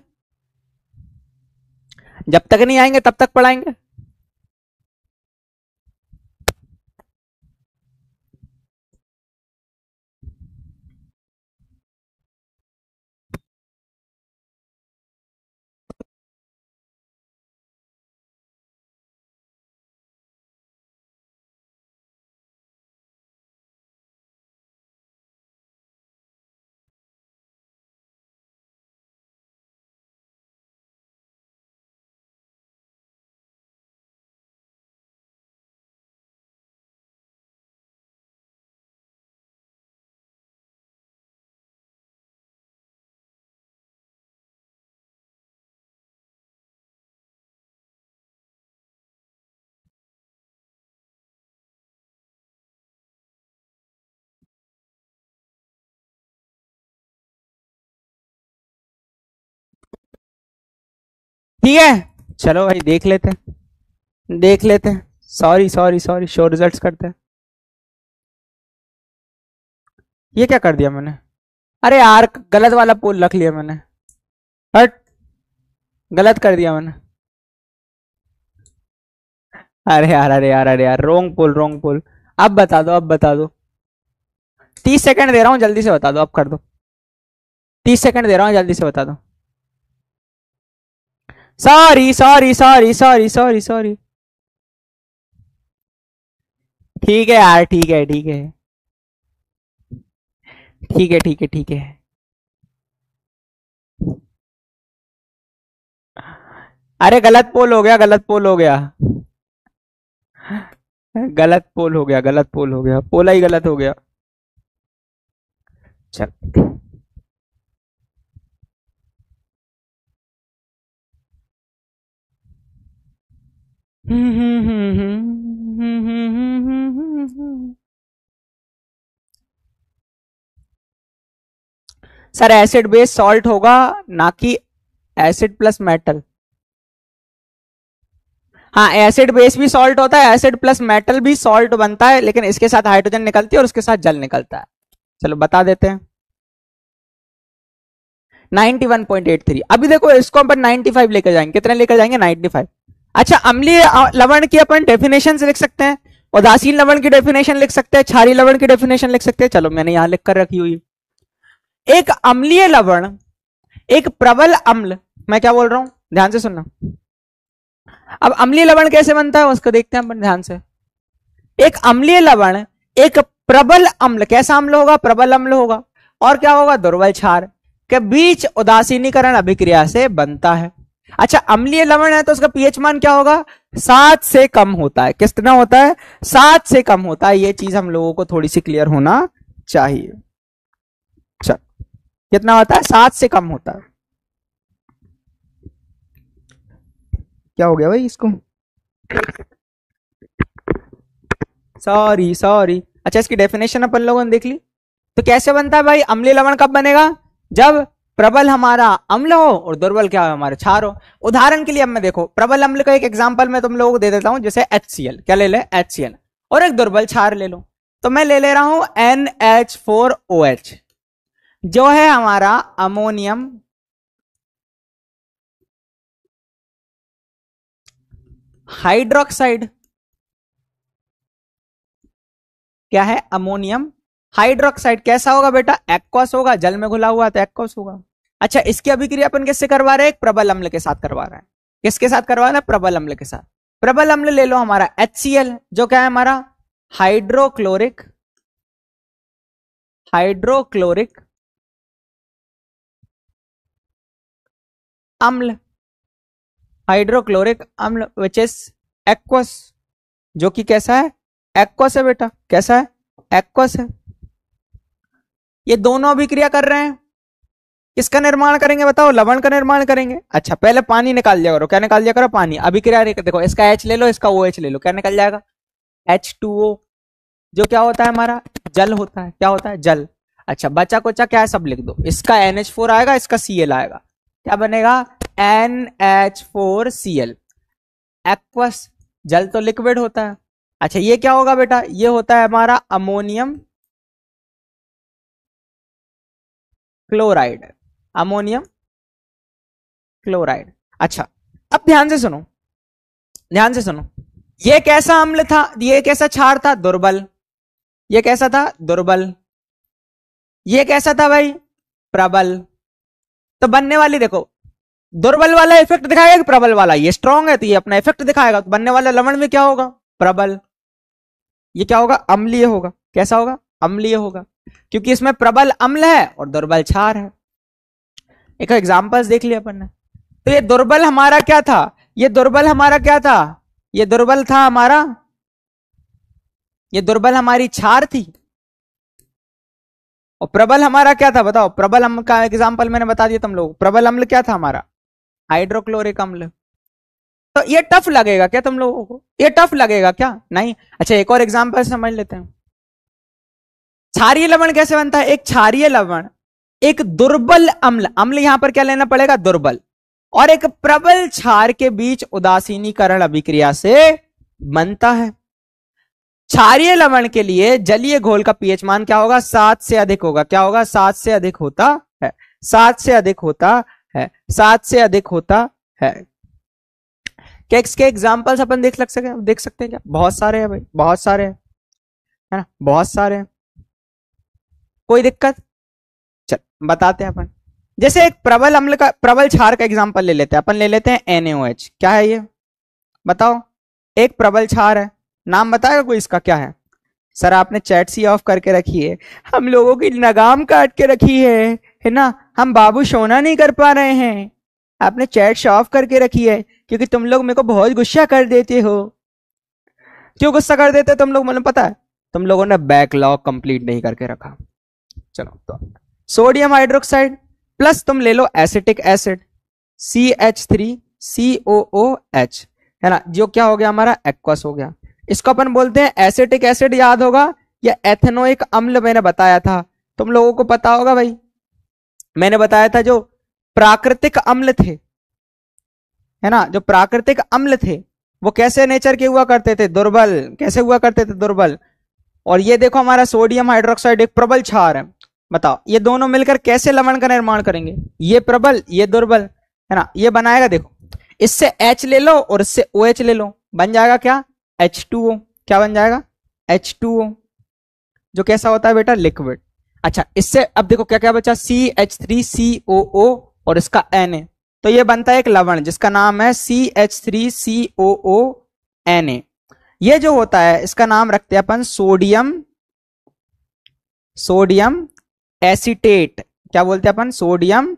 जब तक नहीं आएंगे तब तक पढ़ाएंगे। ठीक है, चलो भाई देख लेते हैं, देख लेते हैं। Sorry sorry sorry, show results करते हैं। ये क्या कर दिया मैंने? अरे यार गलत वाला पोल रख लिया मैंने, हट, गलत कर दिया मैंने। अरे यार अरे यार अरे यार, रोंग पोल रोंग पोल। अब बता दो, अब बता दो, 30 सेकंड दे रहा हूँ, जल्दी से बता दो, अब कर दो। 30 सेकंड दे रहा हूँ, जल्दी से बता दो। Sorry sorry sorry sorry sorry sorry. ठीक है यार, ठीक है ठीक है ठीक है ठीक है ठीक है। अरे गलत पोल हो गया, गलत पोल हो गया, गलत पोल हो गया, गलत पोल हो गया, पोला ही गलत हो गया। चल सर एसिड बेस सॉल्ट होगा, ना कि एसिड प्लस मेटल। हाँ एसिड बेस भी सॉल्ट होता है, एसिड प्लस मेटल भी सॉल्ट बनता है, लेकिन इसके साथ हाइड्रोजन निकलती है और उसके साथ जल निकलता है। चलो बता देते हैं। 91.83। अभी देखो इसको अपन 95 लेकर जाएंगे, कितने लेकर जाएंगे? 95। अच्छा अम्लीय लवण की अपन डेफिनेशन लिख सकते हैं, उदासीन लवण की डेफिनेशन लिख सकते हैं, क्षारीय लवण की डेफिनेशन लिख सकते हैं। चलो मैंने यहां लिख कर रखी हुई। एक अम्लीय लवण एक प्रबल अम्ल, मैं क्या बोल रहा हूं ध्यान से सुनना। अब अम्लीय लवण कैसे बनता है उसको देखते हैं अपन ध्यान से। एक अम्लीय लवण एक प्रबल अम्ल, कैसा अम्ल होगा? प्रबल अम्ल होगा। और क्या होगा? दुर्बल क्षार के बीच उदासीनीकरण अभिक्रिया से बनता है। अच्छा अम्लीय लवण है तो उसका पीएच मान क्या होगा? 7 से कम होता है। कितना होता है? 7 से कम होता है। ये चीज हम लोगों को थोड़ी सी क्लियर होना चाहिए। चल कितना होता है? 7 से कम होता है। क्या हो गया भाई इसको? Sorry sorry. अच्छा इसकी डेफिनेशन अपन लोगों ने देख ली। तो कैसे बनता है भाई अम्लीय लवण? कब बनेगा? जब प्रबल हमारा अम्ल हो और दुर्बल क्या हो? हमारे क्षार हो। उदाहरण के लिए अब मैं देखो प्रबल अम्ल का एक एग्जांपल मैं तुम लोगों को दे देता हूं, जैसे HCl। क्या ले ले? HCl। और एक दुर्बल क्षार ले लो, तो मैं ले रहा हूं NH4OH, जो है हमारा अमोनियम हाइड्रोक्साइड क्या है? Ammonium hydroxide. कैसा होगा बेटा? एक्वस होगा, जल में घुला हुआ तो एक्वस होगा। अच्छा, इसकी अभिक्रिया अपन किससे करवा रहे हैं? एक प्रबल अम्ल के साथ करवा रहे हैं। किसके साथ करवा रहे हैं? प्रबल अम्ल के साथ। प्रबल अम्ल ले लो हमारा HCl, जो क्या है हमारा? हाइड्रोक्लोरिक अम्ल, हाइड्रोक्लोरिक अम्ल विच इज एक्वस, जो कि कैसा है? एक्वस है बेटा। कैसा है? एक्वस है। ये दोनों अभिक्रिया कर रहे हैं, किसका निर्माण करेंगे बताओ? लवण का निर्माण करेंगे। अच्छा, पहले पानी निकाल दिया करो। क्या निकाल दिया करो? पानी। अभिक्रिया देखो, इसका H ले लो, इसका OH ले लो, क्या निकल जाएगा? H2O, जो क्या होता है हमारा? जल होता है। क्या होता है? जल। अच्छा, बचा कुचा क्या है? सब लिख दो। इसका NH4 आएगा, इसका Cl आएगा, क्या बनेगा? NH4Cl। एक्वस, जल तो लिक्विड होता है। अच्छा, ये क्या होगा बेटा? ये होता है हमारा अमोनियम क्लोराइड। Ammonium chloride. अच्छा, अब ध्यान से सुनो, ध्यान से सुनो। ये कैसा अम्ल था? ये कैसा क्षार था? दुर्बल। ये कैसा था? दुर्बल। ये कैसा था भाई? प्रबल। तो बनने वाली देखो, दुर्बल वाला इफेक्ट दिखाएगा कि प्रबल वाला? ये स्ट्रॉन्ग है तो ये अपना इफेक्ट दिखाएगा। तो बनने वाला लवण में क्या होगा? प्रबल। ये क्या होगा? अम्लीय होगा। कैसा होगा? अम्लीय होगा, क्योंकि इसमें प्रबल अम्ल है और दुर्बल क्षार है। एक एग्जांपल्स देख लिया अपन ने। तो ये दुर्बल हमारा क्या था? ये दुर्बल हमारा क्या था? ये दुर्बल था हमारा, ये दुर्बल हमारी क्षार थी। और प्रबल हमारा क्या था बताओ? प्रबल अम्ल का एग्जांपल मैंने बता दिया तुम लोग। प्रबल अम्ल क्या था हमारा? हाइड्रोक्लोरिक अम्ल। तो ये टफ लगेगा क्या तुम लोगों को? ये टफ लगेगा क्या? नहीं। अच्छा, एक और एग्जांपल समझ लेते हैं। क्षारीय लवण कैसे बनता है? एक क्षारीय लवण एक दुर्बल अम्ल, अम्ल यहां पर क्या लेना पड़ेगा? दुर्बल, और एक प्रबल क्षार के बीच उदासीनीकरण अभिक्रिया से बनता है। क्षारीय लवण के लिए जलीय घोल का पीएच मान क्या होगा? 7 से अधिक होगा। क्या होगा? 7 से अधिक होता है। 7 से अधिक होता है। 7 से अधिक होता है। क्या इसके एग्जाम्पल्स अपन देख सकते हैं क्या? बहुत सारे हैं भाई, बहुत सारे हैं, है ना? बहुत सारे हैं। कोई दिक्कत? चल बताते हैं अपन। जैसे एक प्रबल अम्ल का, प्रबल क्षार का एग्जांपल ले लेते हैं अपन। ले लेते हैं NaOH। क्या है ये बताओ? एक प्रबल क्षार है। नाम बताएगा कोई इसका? क्या है? सर आपने चैट सी ऑफ करके रखी है, हम लोगों की लगाम काट के रखी है ना? हम बाबू सोना नहीं कर पा रहे हैं। आपने चैट ऑफ करके रखी है क्योंकि तुम लोग मेरे को बहुत गुस्सा कर देते हो। क्यों गुस्सा कर देते तुम लोग? मुझे पता है, तुम लोगों ने बैकलॉग कंप्लीट नहीं करके रखा। चलो, तो सोडियम हाइड्रोक्साइड प्लस तुम ले लो एसिटिक एसिड CH3COOH, है ना? जो क्या हो गया हमारा? एक्वस हो गया। इसको अपन बोलते हैं एसिटिक एसिड, याद होगा, या एथेनोइक अम्ल मैंने बताया था, तुम लोगों को पता होगा भाई। मैंने बताया था जो प्राकृतिक अम्ल थे, है ना, जो प्राकृतिक अम्ल थे वो कैसे नेचर के हुआ करते थे? दुर्बल। कैसे हुआ करते थे? दुर्बल। और ये देखो हमारा सोडियम हाइड्रोक्साइड एक प्रबल क्षार है। बताओ ये दोनों मिलकर कैसे लवण का निर्माण करेंगे? ये प्रबल, ये दुर्बल, है ना? ये बनाएगा, देखो इससे H ले लो और इससे OH ले लो, बन जाएगा क्या? H2O। क्या बन जाएगा? H2O, जो कैसा होता है बेटा? लिक्विड। अच्छा, इससे अब देखो क्या क्या बचा? CH3COO और इसका Na, तो ये बनता है एक लवण जिसका नाम है CH3COONA। ये जो होता है इसका नाम रखते हैं अपन सोडियम एसीटेट। क्या बोलते हैं अपन? Sodium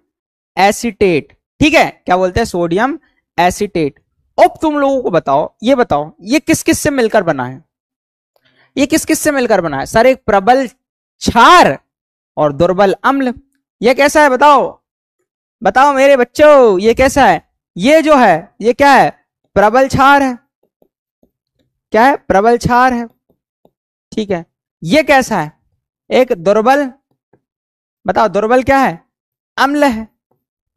acetate. ठीक है, क्या बोलते हैं? Sodium acetate. अब तुम लोगों को बताओ, ये बताओ ये किस किस से मिलकर बना है? ये किस किस से मिलकर बना है? सर एक प्रबल क्षार और दुर्बल अम्ल। ये कैसा है बताओ? बताओ मेरे बच्चों, ये कैसा है? ये जो है ये क्या है? प्रबल क्षार है। क्या है? प्रबल क्षार है। ठीक है, ये कैसा है? एक दुर्बल, बताओ दुर्बल क्या है? अम्ल है।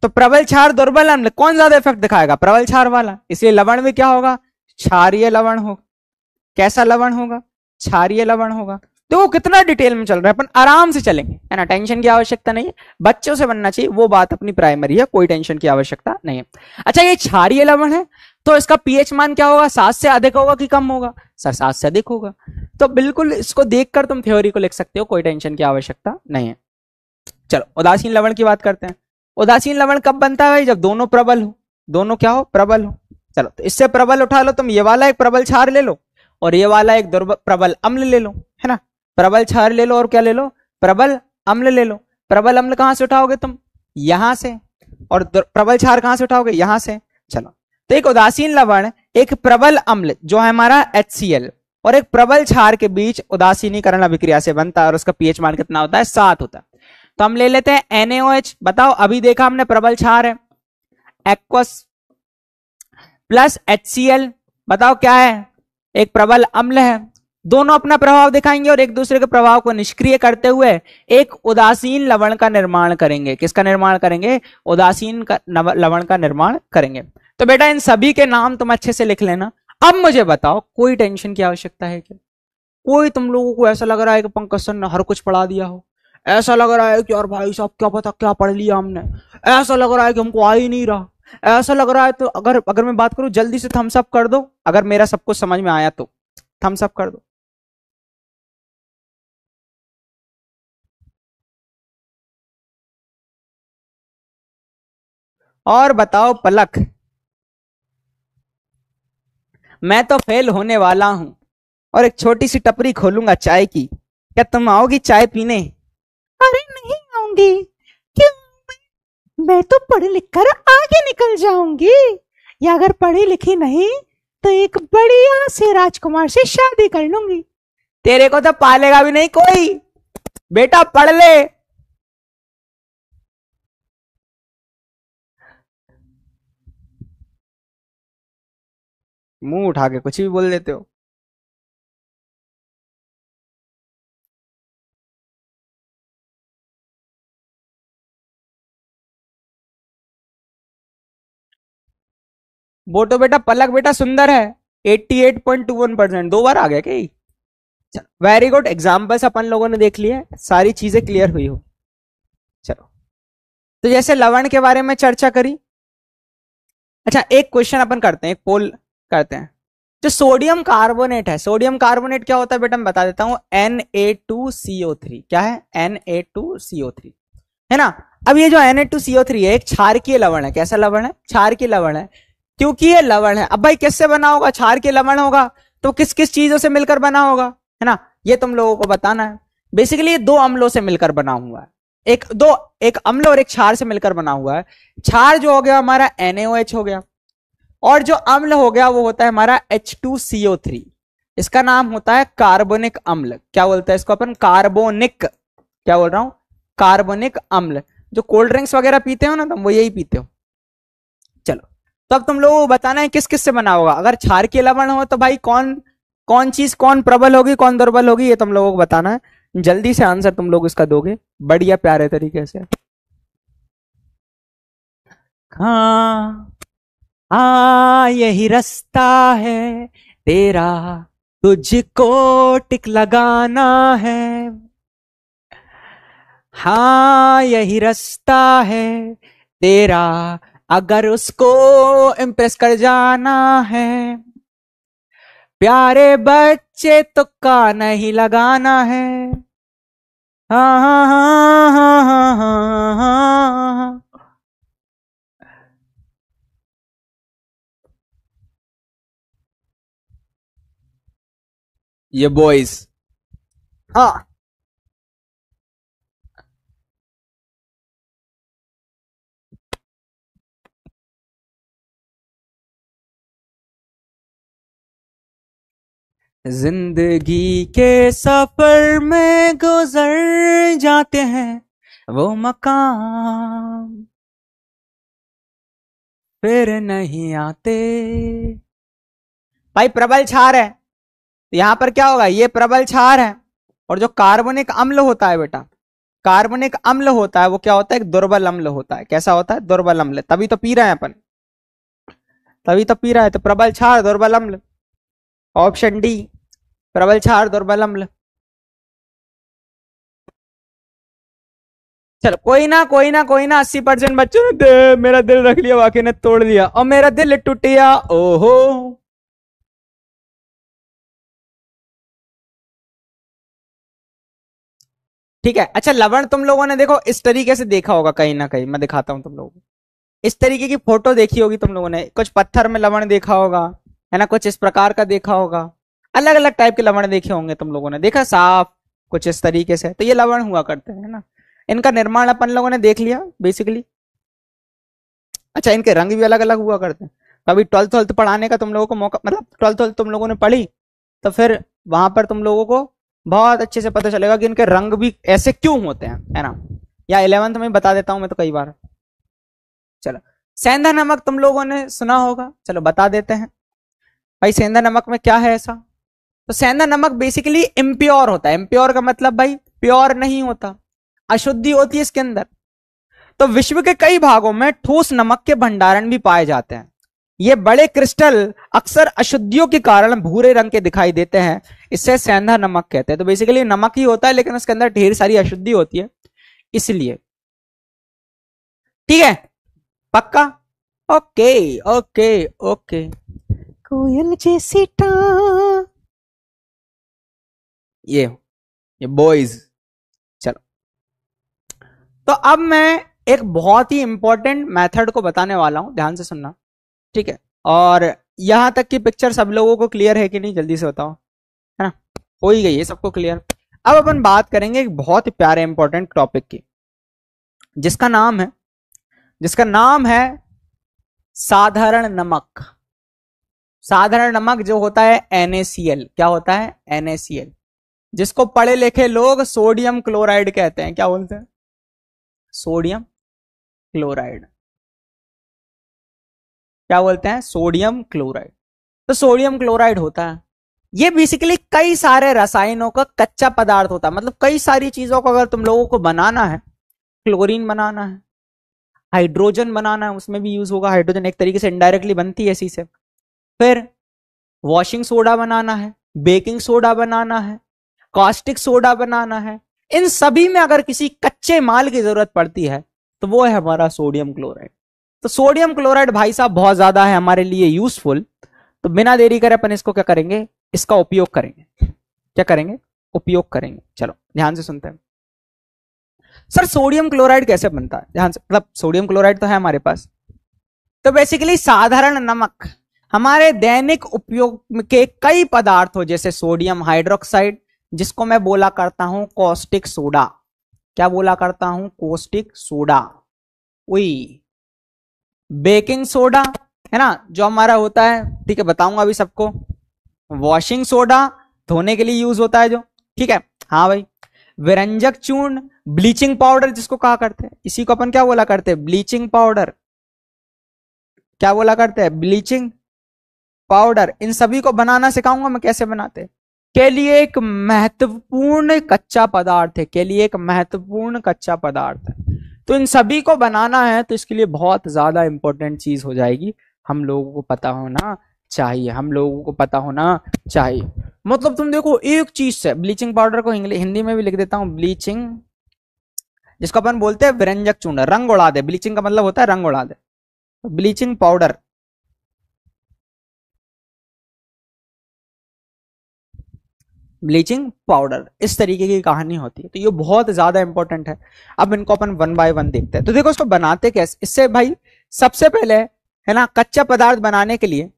तो प्रबल क्षार दुर्बल अम्ल कौन ज्यादा इफेक्ट दिखाएगा? प्रबल क्षार वाला। इसलिए लवण में क्या होगा? क्षारीय लवण होगा। कैसा लवण होगा? क्षारीय लवण होगा। देखो कितना डिटेल में चल रहा है, अपन आराम से चलेंगे, है ना, टेंशन की आवश्यकता नहीं है, बच्चों से बनना चाहिए, वो बात अपनी प्राइमरी है, कोई टेंशन की आवश्यकता नहीं है। अच्छा ये क्षारीय लवण है तो इसका पीएच मान क्या होगा, 7 से अधिक होगा कि कम होगा, सर 7 से अधिक होगा, तो बिल्कुल इसको देखकर तुम थ्योरी को लिख सकते हो, कोई टेंशन की आवश्यकता नहीं है। चलो उदासीन लवण की बात करते हैं। उदासीन लवण कब बनता है भाई, जब दोनों प्रबल हो, दोनों क्या हो, प्रबल हो। चलो तो इससे प्रबल उठा लो तुम, ये वाला एक प्रबल क्षार ले लो और ये वाला एक प्रबल अम्ल ले लो, है ना, प्रबल क्षार ले लो और क्या ले लो, प्रबल अम्ल ले लो। प्रबल अम्ल कहां से उठाओगे तुम, यहां से, और प्रबल क्षार कहां से उठाओगे, यहां से। चलो तो एक उदासीन लवण एक प्रबल अम्ल जो है हमारा HCl और एक प्रबल क्षार के बीच उदासीनीकरण अभिक्रिया से बनता है और उसका पीएच मान कितना होता है, 7 होता है। तो हम ले लेते हैं NaOH, बताओ अभी देखा हमने प्रबल क्षार है एक्वस प्लस HCl, बताओ क्या है, एक प्रबल अम्ल है, दोनों अपना प्रभाव दिखाएंगे और एक दूसरे के प्रभाव को निष्क्रिय करते हुए एक उदासीन लवण का निर्माण करेंगे। किसका निर्माण करेंगे, उदासीन लवण का निर्माण करेंगे। तो बेटा इन सभी के नाम तुम अच्छे से लिख लेना। अब मुझे बताओ कोई टेंशन की आवश्यकता है क्या, कोई तुम लोगों को ऐसा लग रहा है कि पंकज सर ने हर कुछ पढ़ा दिया हो, ऐसा लग रहा है कि यार भाई साहब क्या पता क्या पढ़ लिया हमने, ऐसा लग रहा है कि हमको आ ही नहीं रहा, ऐसा लग रहा है, तो अगर मैं बात करूं जल्दी से थम्स अप कर दो, अगर मेरा सब कुछ समझ में आया तो थम्स अप कर दो। और बताओ पलक, मैं तो फेल होने वाला हूं और एक छोटी सी टपरी खोलूंगा चाय की, क्या तुम आओगी चाय पीने। अरे नहीं आऊंगी, क्यों, मैं तो पढ़ लिख कर आगे निकल जाऊंगी, या अगर पढ़ी लिखी नहीं तो एक बढ़िया से राजकुमार से शादी कर लूंगी। तेरे को तो पालेगा भी नहीं कोई, बेटा पढ़ ले। मुंह उठा के कुछ भी बोल देते हो। वो तो बेटा पलक बेटा सुंदर है, 88.21%, 2 बार आ गया क्या, वेरी गुड। एग्जाम्पल्स अपन लोगों ने देख लिए, सारी चीजें क्लियर हुई हो। चलो तो जैसे लवण के बारे में चर्चा करी, अच्छा एक क्वेश्चन अपन करते हैं, एक पोल करते हैं। जो सोडियम कार्बोनेट है, सोडियम कार्बोनेट क्या होता है बेटा मैं बता देता हूं, Na2CO3, क्या है, Na2CO3, है ना। अब ये जो Na2CO3 है एक क्षारकीय लवण है, कैसा लवण है, क्षारकीय लवण है। क्योंकि ये लवण है, अब भाई किससे बना होगा, क्षारकीय लवण होगा तो किस किस चीजों से मिलकर बना होगा, है ना, ये तुम लोगों को बताना है। बेसिकली ये 2 अम्लों से मिलकर बना हुआ है, एक अम्ल और एक क्षार से मिलकर बना हुआ है। क्षार जो हो गया हमारा NaOH हो गया, और जो अम्ल हो गया वो होता है हमारा H2CO3, इसका नाम होता है कार्बोनिक अम्ल। क्या बोलते हैं इसको अपन, कार्बोनिक, क्या बोल रहा हूं, कार्बोनिक अम्ल। जो कोल्ड ड्रिंक्स वगैरह पीते हो ना तुम, वो यही पीते हो। चलो तो अब तुम लोगों को बताना है किस किस से बना होगा, अगर क्षारकीय लवण हो तो भाई कौन कौन चीज कौन प्रबल होगी कौन दुर्बल होगी, ये तुम लोगों को बताना है। जल्दी से आंसर तुम लोग इसका दोगे बढ़िया प्यारे तरीके से। हाँ यही रास्ता है तेरा, तुझको टिक लगाना है, हाँ यही रास्ता है तेरा, अगर उसको इम्प्रेस कर जाना है, प्यारे बच्चे तुक्का नहीं लगाना है। हाँ हाँ हाँ हाँ हाँ हाँ हाँ हाँ। ये बॉयज, हाँ जिंदगी के सफर में गुजर जाते हैं वो मकाम, फिर नहीं आते। भाई प्रबल क्षार है, यहां पर क्या होगा, ये प्रबल क्षार है, और जो कार्बनिक अम्ल होता है बेटा, कार्बनिक अम्ल होता है वो क्या होता है, एक दुर्बल अम्ल होता है। कैसा होता है, दुर्बल अम्ल, तभी तो पी रहे हैं अपन, तभी तो पी रहा है। तो प्रबल क्षार दुर्बल अम्ल, ऑप्शन डी, प्रबल क्षार दुर्बल अम्ल। चलो कोई ना 80% बच्चों ने मेरा दिल रख लिया, बाकी ने तोड़ दिया और मेरा दिल टूट गया। ओहो, ठीक है। अच्छा लवण तुम लोगों ने देखो इस तरीके से देखा होगा कहीं ना कहीं, मैं दिखाता हूं तुम लोगों को। इस तरीके की फोटो देखी होगी तुम लोगों ने, कुछ पत्थर में लवण देखा होगा, है ना, कुछ इस प्रकार का देखा होगा, अलग अलग टाइप के लवण देखे होंगे तुम लोगों ने, देखा साफ कुछ इस तरीके से, तो ये लवण हुआ करते हैं, है ना। इनका निर्माण अपन लोगों ने देख लिया बेसिकली। अच्छा इनके रंग भी अलग अलग हुआ करते हैं। कभी ट्वेल्थ ट्वेल्थ पढ़ाने का तुम लोगों को मौका, मतलब ट्वेल्थ ट्वेल्थ तुम लोगों ने पढ़ी तो फिर वहां पर तुम लोगों को बहुत अच्छे से पता चलेगा कि इनके रंग भी ऐसे क्यों होते हैं, है ना। या 11th में बता देता हूं मैं तो कई बार। चलो सेंधा नमक तुम लोगों ने सुना होगा, चलो बता देते हैं भाई सेंधा नमक में क्या है ऐसा। तो सेंधा नमक बेसिकली इम्प्योर होता है। इम्प्योर का मतलब भाई प्योर नहीं होता, अशुद्धि होती है इसके अंदर। तो विश्व के कई भागों में ठोस नमक के भंडारण भी पाए जाते हैं। ये बड़े क्रिस्टल अक्सर अशुद्धियों के कारण भूरे रंग के दिखाई देते हैं, इससे सेंधा नमक कहते हैं। तो बेसिकली नमक ही होता है लेकिन उसके अंदर ढेर सारी अशुद्धि होती है इसलिए। ठीक है पक्का, ओके ओके ओके। कोयल जैसी टांग, ये बॉयज। चलो तो अब मैं एक बहुत ही इंपॉर्टेंट मेथड को बताने वाला हूं, ध्यान से सुनना, ठीक है। और यहां तक की पिक्चर सब लोगों को क्लियर है कि नहीं, जल्दी से बताओ, है ना, हो ही गई है सबको क्लियर। अब अपन बात करेंगे एक बहुत ही प्यारे इंपॉर्टेंट टॉपिक की, जिसका नाम है साधारण नमक। साधारण नमक जो होता है NaCl, क्या होता है NaCl, जिसको पढ़े लिखे लोग सोडियम क्लोराइड कहते हैं। क्या बोलते हैं, सोडियम क्लोराइड। क्या बोलते हैं, सोडियम क्लोराइड। तो सोडियम क्लोराइड होता है, ये बेसिकली कई सारे रसायनों का कच्चा पदार्थ होता है। मतलब कई सारी चीजों को अगर तुम लोगों को बनाना है, क्लोरीन बनाना है, हाइड्रोजन बनाना है, उसमें भी यूज होगा। हाइड्रोजन एक तरीके से इनडायरेक्टली बनती है इसी से। फिर वॉशिंग सोडा बनाना है, बेकिंग सोडा बनाना है, कास्टिक सोडा बनाना है, इन सभी में अगर किसी कच्चे माल की जरूरत पड़ती है तो वो है हमारा सोडियम क्लोराइड। तो सोडियम क्लोराइड भाई साहब बहुत ज्यादा है हमारे लिए यूजफुल। तो बिना देरी करे अपन इसको क्या करेंगे, इसका उपयोग करेंगे। क्या करेंगे, उपयोग करेंगे। चलो ध्यान से सुनते हैं। सर सोडियम क्लोराइड कैसे बनता है, ध्यान से, मतलब सोडियम क्लोराइड तो है हमारे पास। तो बेसिकली साधारण नमक हमारे दैनिक उपयोग के कई पदार्थों जैसे सोडियम हाइड्रोक्साइड, जिसको मैं बोला करता हूं कॉस्टिक सोडा। क्या बोला करता हूं, कॉस्टिक सोडा। वही बेकिंग सोडा, है ना, जो हमारा होता है, ठीक है बताऊंगा अभी सबको। वॉशिंग सोडा धोने के लिए यूज होता है जो, ठीक है, हाँ भाई। विरंजक चूर्ण, ब्लीचिंग पाउडर जिसको कहा करते हैं, इसी को अपन क्या बोला करते हैं, ब्लीचिंग पाउडर। क्या बोला करते हैं, ब्लीचिंग पाउडर। इन सभी को बनाना सिखाऊंगा मैं कैसे बनाते हैं। के लिए एक महत्वपूर्ण कच्चा पदार्थ है, के लिए एक महत्वपूर्ण कच्चा पदार्थ है। तो इन सभी को बनाना है तो इसके लिए बहुत ज्यादा इंपॉर्टेंट चीज हो जाएगी, हम लोगों को पता होना चाहिए, हम लोगों को पता होना चाहिए। मतलब तुम देखो एक चीज से, ब्लीचिंग पाउडर को हिंदी में भी लिख देता हूं, ब्लीचिंग, जिसको अपन बोलते हैं विरंजक चूर्ण, रंग उड़ा दे। ब्लीचिंग का मतलब होता है रंग उड़ा दे। ब्लीचिंग पाउडर, ब्लीचिंग पाउडर, इस तरीके की कहानी होती है। तो ये बहुत ज्यादा इंपॉर्टेंट है। अब इनको अपन वन बाय वन देखते हैं। तो देखो इसको बनाते कैसे, इससे भाई सबसे पहले, है ना, कच्चा पदार्थ बनाने के लिए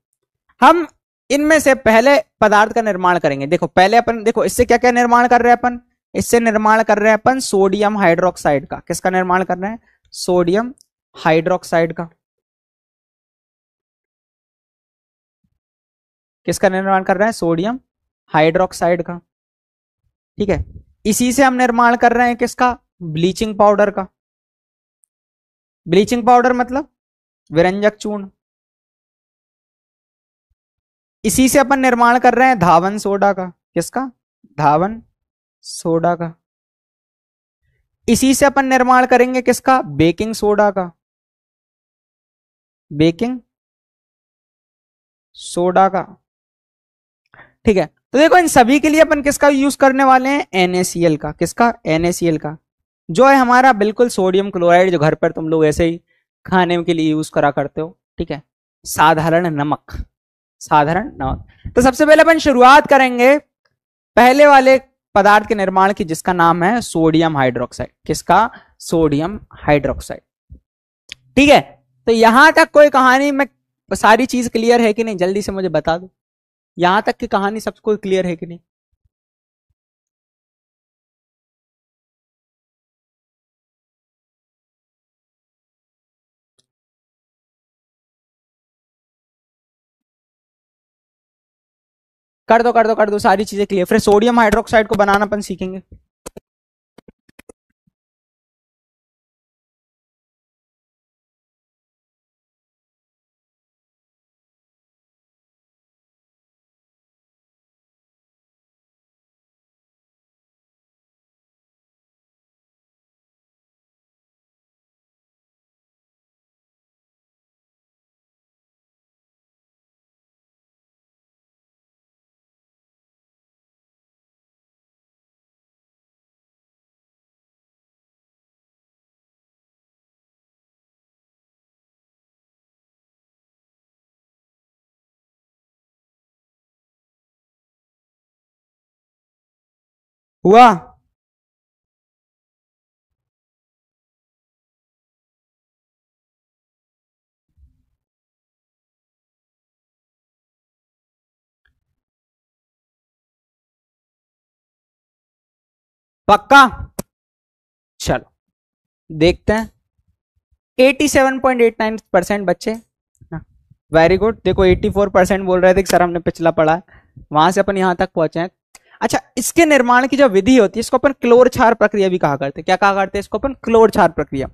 हम इनमें से पहले पदार्थ का निर्माण करेंगे। देखो पहले अपन, देखो इससे क्या क्या निर्माण कर रहे हैं अपन, इससे निर्माण कर रहे हैं अपन सोडियम हाइड्रोक्साइड का। किसका निर्माण कर रहे हैं, सोडियम हाइड्रोक्साइड का। किसका निर्माण कर रहे हैं, सोडियम हाइड्रोक्साइड का, ठीक है। इसी से हम निर्माण कर रहे हैं किसका, ब्लीचिंग पाउडर का। ब्लीचिंग पाउडर मतलब विरंजक चूर्ण। इसी से अपन निर्माण कर रहे हैं धावन सोडा का। किसका, धावन सोडा का। इसी से अपन निर्माण करेंगे किसका, बेकिंग सोडा का। बेकिंग सोडा का, ठीक है। तो देखो इन सभी के लिए अपन किसका यूज करने वाले हैं, NaCl का। किसका, NaCl का। जो है हमारा बिल्कुल सोडियम क्लोराइड, जो घर पर तुम लोग ऐसे ही खाने के लिए यूज करा करते हो, ठीक है, साधारण नमक, साधारण नमक। तो सबसे पहले अपन शुरुआत करेंगे पहले वाले पदार्थ के निर्माण की, जिसका नाम है सोडियम हाइड्रोक्साइड। किसका? Sodium hydroxide. ठीक है, तो यहां तक कोई कहानी में सारी चीज क्लियर है कि नहीं? जल्दी से मुझे बता दो, यहां तक की कहानी सबको क्लियर है कि नहीं? कर दो कर दो कर दो, सारी चीजें क्लियर। फिर सोडियम हाइड्रोक्साइड को बनाना अपन सीखेंगे। हुआ? पक्का? चलो देखते हैं। 87.89% बच्चे, वेरी गुड। देखो 84% बोल रहे थे कि सर हमने पिछला पढ़ा है, वहां से अपन यहां तक पहुंचे हैं। अच्छा, इसके निर्माण की जो विधि होती है इसको अपन क्लोर क्षार प्रक्रिया भी कहा करते हैं। क्या कहा करते हैं इसको अपन? क्लोर क्षार प्रक्रिया।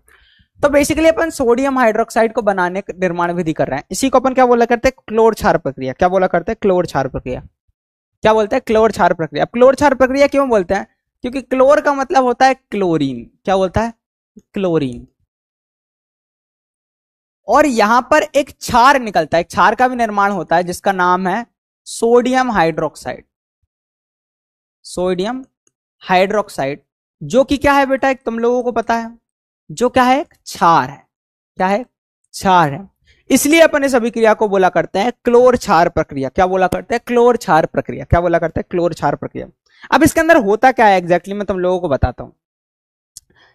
तो बेसिकली अपन सोडियम हाइड्रोक्साइड को बनाने निर्माण विधि कर रहे हैं, इसी को अपन क्या बोला करते हैं? क्लोर क्षार प्रक्रिया। क्या बोला करते हैं? क्लोर क्षार प्रक्रिया। क्या बोलते हैं? क्लोर क्षार प्रक्रिया। अब क्लोर क्षार प्रक्रिया क्यों बोलते हैं? क्योंकि क्लोर का मतलब होता है क्लोरीन। क्या बोलता है? क्लोरीन। और यहां पर एक क्षार निकलता है, एक क्षार का भी निर्माण होता है जिसका नाम है सोडियम हाइड्रोक्साइड। सोडियम हाइड्रोक्साइड, जो कि क्या है बेटा? एक तुम लोगों को पता है, जो क्या है? एक क्षार है। क्या है? क्षार है। इसलिए अपन इस अभिक्रिया को बोला करते हैं क्लोर क्षार प्रक्रिया। क्या बोला करते हैं? क्लोर क्षार प्रक्रिया। क्या बोला करते हैं? क्लोर क्षार प्रक्रिया। अब इसके अंदर होता क्या है एग्जैक्टली मैं तुम लोगों को बताता हूं।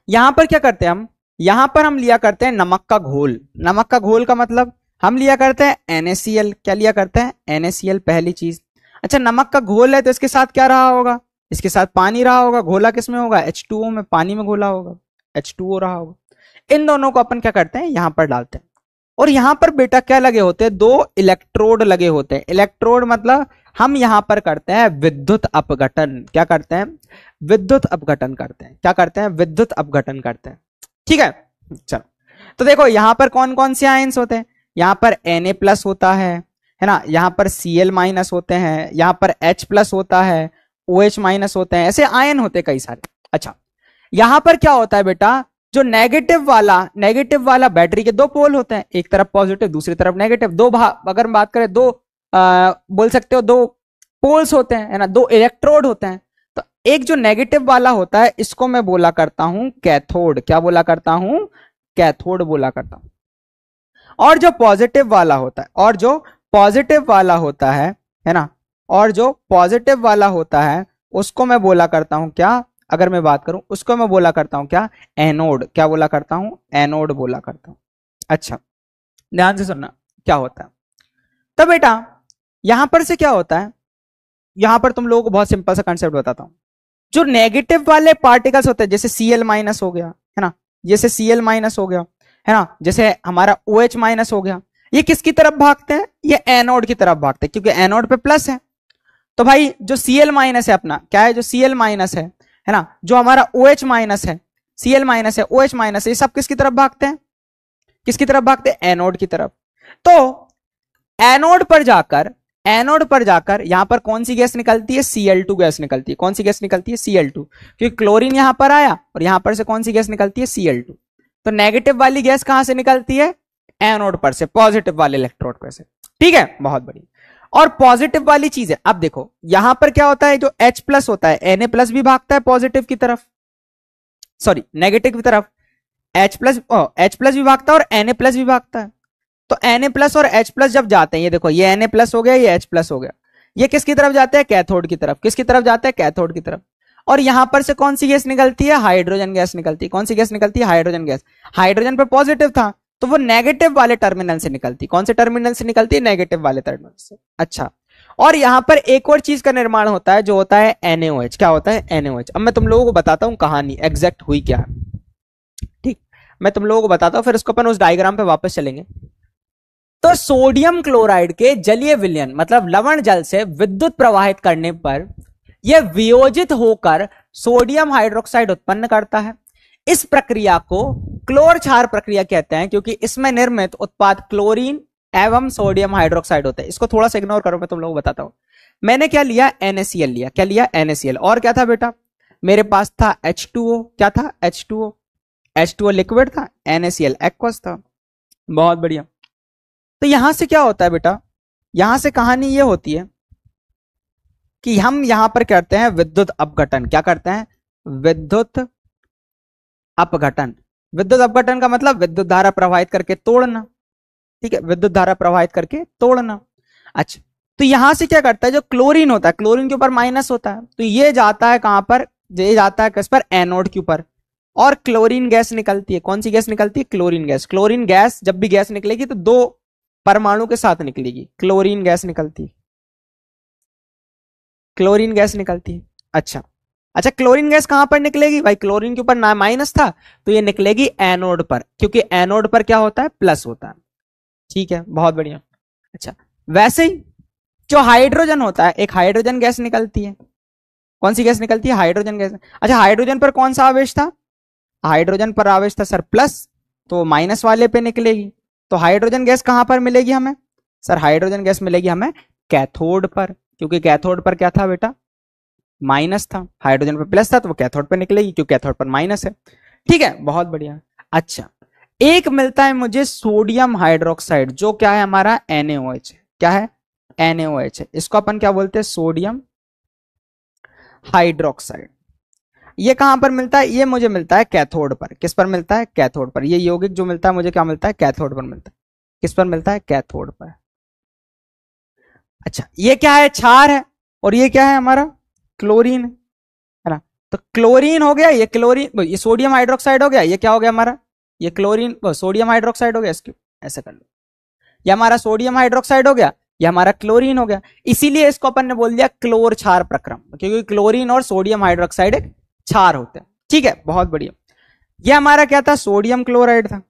यहां पर क्या करते हैं हम? यहां पर हम लिया करते हैं नमक का घोल। नमक का घोल का मतलब हम लिया करते हैं NaCl। क्या लिया करते हैं? NaCl, पहली चीज। अच्छा, नमक का घोल है तो इसके साथ क्या रहा होगा? इसके साथ पानी रहा होगा। घोला किसमें होगा? H2O में, पानी में घोला होगा, H2O रहा होगा। इन दोनों को अपन क्या करते हैं? यहां पर डालते हैं। और यहां पर बेटा क्या लगे होते हैं? 2 इलेक्ट्रोड लगे होते हैं। इलेक्ट्रोड मतलब हम यहां पर करते हैं विद्युत अपघटन। क्या करते हैं? विद्युत अपघटन करते हैं। क्या करते हैं? विद्युत अपघटन करते हैं। ठीक है, चलो। तो देखो यहां पर कौन कौन से आयंस होते हैं? यहां पर Na+ होता है ना, यहां पर Cl- होते हैं, यहां पर H+ होता है, OH- होते हैं, ऐसे आयन होते हैं कई सारे। अच्छा, यहां पर क्या होता है बेटा? जो नेगेटिव वाला बैटरी के 2 पोल होते हैं, एक तरफ पॉजिटिव दूसरी तरफ नेगेटिव। दो भाग, अगर बात करें, दो बोल सकते हो 2 पोल्स होते हैं, है ना, 2 इलेक्ट्रोड होते हैं। तो एक जो नेगेटिव वाला होता है इसको मैं बोला करता हूं कैथोड। क्या बोला करता हूं? कैथोड बोला करता हूं। और जो पॉजिटिव वाला होता है, और जो पॉजिटिव वाला होता है ना, और जो पॉजिटिव वाला होता है उसको मैं बोला करता हूं क्या? अगर मैं बात करूं उसको मैं बोला करता हूं क्या? एनोड। क्या बोला करता हूं? एनोड बोला करता हूं। अच्छा, ध्यान से सुनना क्या होता है। तो बेटा यहां पर से क्या होता है, यहां पर तुम लोगों को बहुत सिंपल सा कंसेप्ट बताता हूं। जो नेगेटिव वाले पार्टिकल्स होते हैं, जैसे Cl- हो गया, है ना, जैसे Cl- हो गया, है ना, जैसे हमारा OH- हो गया, ये किसकी तरफ भागते हैं? ये एनोड की तरफ भागते हैं, क्योंकि एनोड पे प्लस है। तो भाई जो Cl- है अपना, क्या है? जो Cl- है ना, जो हमारा OH- है, Cl- है, OH- है, ये सब किसकी तरफ भागते हैं? किसकी तरफ भागते हैं? एनोड की तरफ। तो एनोड पर जाकर, एनोड पर जाकर यहां पर कौन सी गैस निकलती है? Cl2 गैस निकलती है। कौन सी गैस निकलती है? Cl2। क्योंकि क्लोरीन यहां पर आया और यहां पर से कौन सी गैस निकलती है? Cl2। तो नेगेटिव वाली गैस कहां से निकलती है? एनोड पर से, पॉजिटिव वाले इलेक्ट्रोड पर से। ठीक है, बहुत बढ़िया। और पॉजिटिव वाली चीज है, अब देखो यहां पर क्या होता है, जो H+ होता है Na+ भी भागता है पॉजिटिव की तरफ, सॉरी नेगेटिव की तरफ H प्लस भी भागता है और Na+ भी भागता है। तो Na+ और H+ जब जाते हैं, ये देखो ये Na+ हो गया, ये H+ हो गया, ये किसकी तरफ जाते हैं? कैथोड की तरफ। किसकी तरफ जाते हैं? कैथोड की तरफ। और यहां पर से कौन सी गैस निकलती है? हाइड्रोजन गैस निकलती है। कौन सी गैस निकलती है? Hydrogen gas. हाइड्रोजन पर पॉजिटिव था तो वो नेगेटिव वाले टर्मिनल से निकलती। कौन से टर्मिनल से निकलती है? नेगेटिव वाले टर्मिनल से। अच्छा, और यहां पर एक और चीज का निर्माण होता है जो होता है NaOH। क्या होता है? NaOH। अब मैं तुम लोगों को बताता हूं कहानी एग्जैक्ट हुई क्या है। ठीक, मैं तुम लोगों को बताता हूं, फिर उसको अपन उस डायग्राम पे वापस चलेंगे। तो सोडियम क्लोराइड के जलीय विलयन मतलब लवण जल से विद्युत प्रवाहित करने पर यह वियोजित होकर सोडियम हाइड्रोक्साइड उत्पन्न करता है। इस प्रक्रिया को क्लोर क्षार प्रक्रिया कहते हैं क्योंकि इसमें निर्मित उत्पाद क्लोरीन एवं सोडियम हाइड्रोक्साइड होते हैं। इसको थोड़ा सा इग्नोर करो, मैं तुम लोगों को बताता हूं। मैंने क्या लिया? NaCl लिया। क्या लिया? NaCl। और क्या था बेटा? मेरे पास था H2O। क्या था? H2O। H2O लिक्विड था, NaCl एक्वस था। बहुत बढ़िया। तो यहां से क्या होता है बेटा? यहां से कहानी ये होती है कि हम यहां पर करते हैं विद्युत अपघटन। क्या करते हैं? विद्युत अपघटन। विद्युत अपघटन का मतलब विद्युत धारा प्रवाहित करके तोड़ना। ठीक है, विद्युत धारा प्रवाहित करके तोड़ना। अच्छा, तो यहां से क्या करता है? जो क्लोरीन होता है, क्लोरीन के ऊपर माइनस होता है, तो ये जाता है कहां पर? ये जाता है किस पर? एनोड के ऊपर। और क्लोरीन गैस निकलती है। कौन सी गैस निकलती है? Chlorine gas. क्लोरीन गैस जब भी गैस निकलेगी तो दो परमाणु के साथ निकलेगी। क्लोरीन गैस निकलती है। क्लोरीन गैस निकलती है। अच्छा अच्छा, क्लोरीन गैस कहां पर निकलेगी भाई? क्लोरीन के ऊपर ना माइनस था तो ये निकलेगी एनोड पर, क्योंकि एनोड पर क्या होता है? प्लस होता है। ठीक है, बहुत बढ़िया। अच्छा, वैसे ही जो हाइड्रोजन होता है, एक हाइड्रोजन गैस निकलती है। कौन सी गैस निकलती है? Hydrogen gas. अच्छा, हाइड्रोजन पर कौन सा आवेश था? हाइड्रोजन पर आवेश था सर प्लस, तो माइनस वाले पे निकलेगी। तो हाइड्रोजन गैस कहां पर मिलेगी हमें? सर हाइड्रोजन गैस मिलेगी हमें कैथोड पर, क्योंकि कैथोड पर क्या था बेटा? माइनस था। हाइड्रोजन पर प्लस था तो वो कैथोड पर निकलेगी, क्योंकि कैथोड पर माइनस है। ठीक है, बहुत बढ़िया। अच्छा, एक मिलता है मुझे सोडियम हाइड्रोक्साइड, जो क्या है हमारा? NaOH है। क्या है? NaOH है। इसको अपन क्या बोलते हैं? Sodium hydroxide. ये कहां पर मिलता है? ये मुझे मिलता है कैथोड पर। किस पर मिलता है? कैथोड पर। ये यौगिक जो मिलता है मुझे क्या मिलता है? कैथोड पर मिलता है। किस पर मिलता है? कैथोड पर। अच्छा, ये क्या है? क्षार है। और ये क्या है हमारा? क्लोरीन है ना। तो क्लोरीन हो गया, ये क्लोरीन, ये सोडियम हाइड्रोक्साइड हो गया। ये क्या हो गया हमारा? ये क्लोरीन सोडियम हाइड्रोक्साइड हो गया। इसके ऐसा कर लो, ये हमारा सोडियम हाइड्रोक्साइड हो गया, ये हमारा क्लोरीन हो गया। इसीलिए इसको अपन ने बोल दिया क्लोर क्षार प्रक्रम, क्योंकि क्लोरीन और सोडियम हाइड्रोक्साइड एक क्षार होते हैं। ठीक है, बहुत बढ़िया। ये हमारा क्या था? सोडियम क्लोराइड था।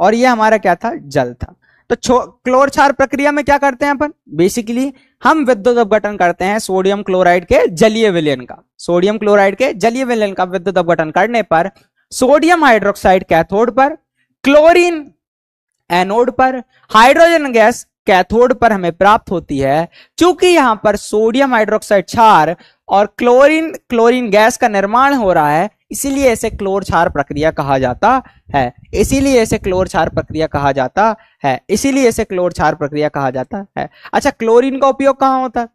और ये हमारा क्या था? जल था। तो क्लोर क्षार प्रक्रिया में क्या करते हैं अपन? बेसिकली हम विद्युत अपघटन करते हैं सोडियम क्लोराइड के जलीय विलयन का। सोडियम क्लोराइड के जलीय विलयन का विद्युत अपघटन करने पर सोडियम हाइड्रोक्साइड कैथोड पर, क्लोरीन एनोड पर, हाइड्रोजन गैस कैथोड पर हमें प्राप्त होती है। चूंकि यहां पर सोडियम हाइड्रोक्साइड क्षार और क्लोरीन क्लोरीन गैस का निर्माण हो रहा है, इसीलिए इसे क्लोर क्षार प्रक्रिया कहा जाता है। इसीलिए इसे क्लोर क्षार प्रक्रिया कहा जाता है। इसीलिए इसे क्लोर क्षार प्रक्रिया कहा जाता है। अच्छा, क्लोरीन का उपयोग कहां होता है?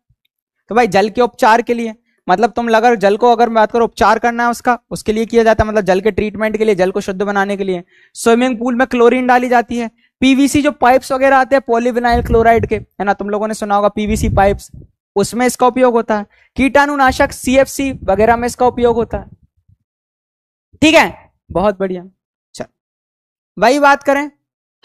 तो भाई जल के उपचार के लिए। मतलब तुम अगर जल को अगर बात करो उपचार करना है उसका, उसके लिए किया जाता है। मतलब जल के ट्रीटमेंट के लिए, जल को शुद्ध बनाने के लिए स्विमिंग पूल में क्लोरीन डाली जाती है। पीवीसी जो पाइप्स वगैरह आते हैं पॉलीविनाइल क्लोराइड के, है ना, तुम लोगों ने सुना होगा पीवीसी पाइप्स, उसमें इसका उपयोग होता है। कीटाणुनाशक CFC वगैरह में इसका उपयोग होता है। ठीक है, बहुत बढ़िया। चल, वही बात करें,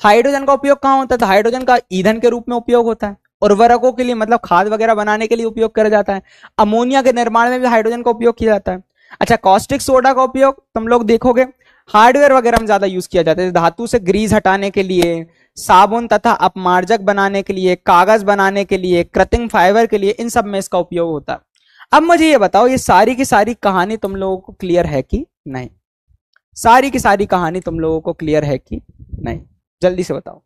हाइड्रोजन का उपयोग कहां होता है? तो हाइड्रोजन का ईंधन के रूप में उपयोग होता है। उर्वरकों के लिए, मतलब खाद वगैरह बनाने के लिए उपयोग किया जाता है। अमोनिया के निर्माण में भी हाइड्रोजन का उपयोग किया जाता है। अच्छा, कॉस्टिक सोडा का उपयोग तुम लोग देखोगे हार्डवेयर वगैरह में ज्यादा यूज किया जाता है। धातु से ग्रीस हटाने के लिए, साबुन तथा अपमार्जक बनाने के लिए, कागज बनाने के लिए, कृत्रिम फाइबर के लिए, इन सब में इसका उपयोग होता है। अब मुझे ये बताओ, ये सारी की सारी कहानी तुम लोगों को क्लियर है कि नहीं? सारी की सारी कहानी तुम लोगों को क्लियर है कि नहीं? जल्दी से बताओ।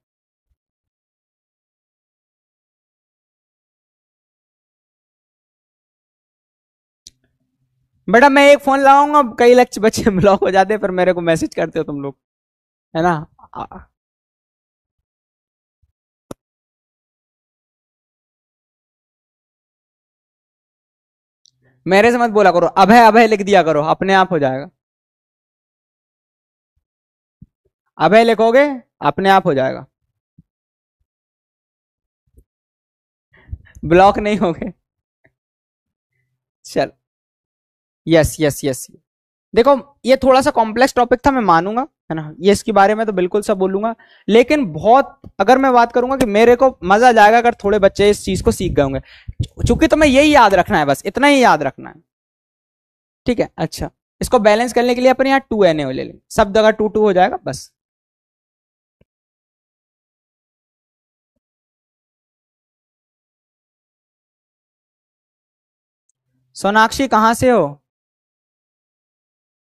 बेटा मैं एक फोन लगाऊंगा, कई लेक्चर बच्चे ब्लॉक हो जाते हैं, फिर मेरे को मैसेज करते हो तुम लोग, है ना। मेरे से मत बोला करो, अभय अभय लिख दिया करो, अपने आप हो जाएगा। अभय लिखोगे अपने आप हो जाएगा, ब्लॉक नहीं होगे। चल, यस यस यस। देखो ये थोड़ा सा कॉम्प्लेक्स टॉपिक था, मैं मानूंगा, है ना, ये इसके बारे में तो बिल्कुल सब बोलूंगा, लेकिन बहुत अगर मैं बात करूंगा कि मेरे को मजा आ जाएगा अगर थोड़े बच्चे इस चीज को सीख गए होंगे, चूंकि तुम्हें यही याद रखना है, बस इतना ही याद रखना है, ठीक है। अच्छा, इसको बैलेंस करने के लिए अपन यहाँ 2Na ले लें, सब जगह 2 2 हो जाएगा बस। सोनाक्षी कहां से हो?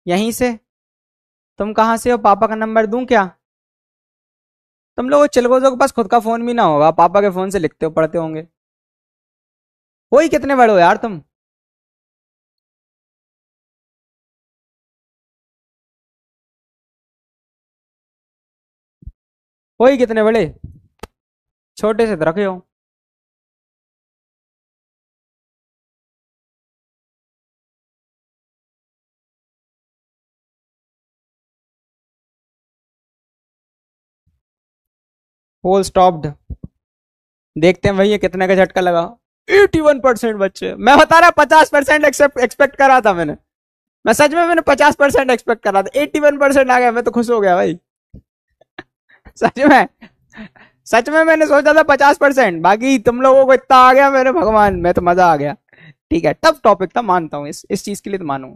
यहीं से। तुम कहां से हो? पापा का नंबर दूं क्या? तुम लोग चिलगोजों के पास खुद का फोन भी ना होगा, पापा के फोन से लिखते हो पढ़ते होंगे। वही कितने बड़े हो यार तुम? वही कितने बड़े, छोटे से तो रखे हो। Full stopped. देखते हैं भैया कितने का झटका लगा। 81% बच्चे, मैं बता रहा 50% एक्सपेक्ट करा था मैंने। मैं सच में मैंने 50% एक्सपेक्ट करा था, 81% आ गया, मैं तो खुश हो गया भाई। सच में, सच में मैंने सोचा था 50%, बाकी तुम लोगों को इतना आ गया, मेरे भगवान, मैं तो मजा आ गया। ठीक है, टफ टॉपिक था, मानता हूँ, इस चीज के लिए तो मानू,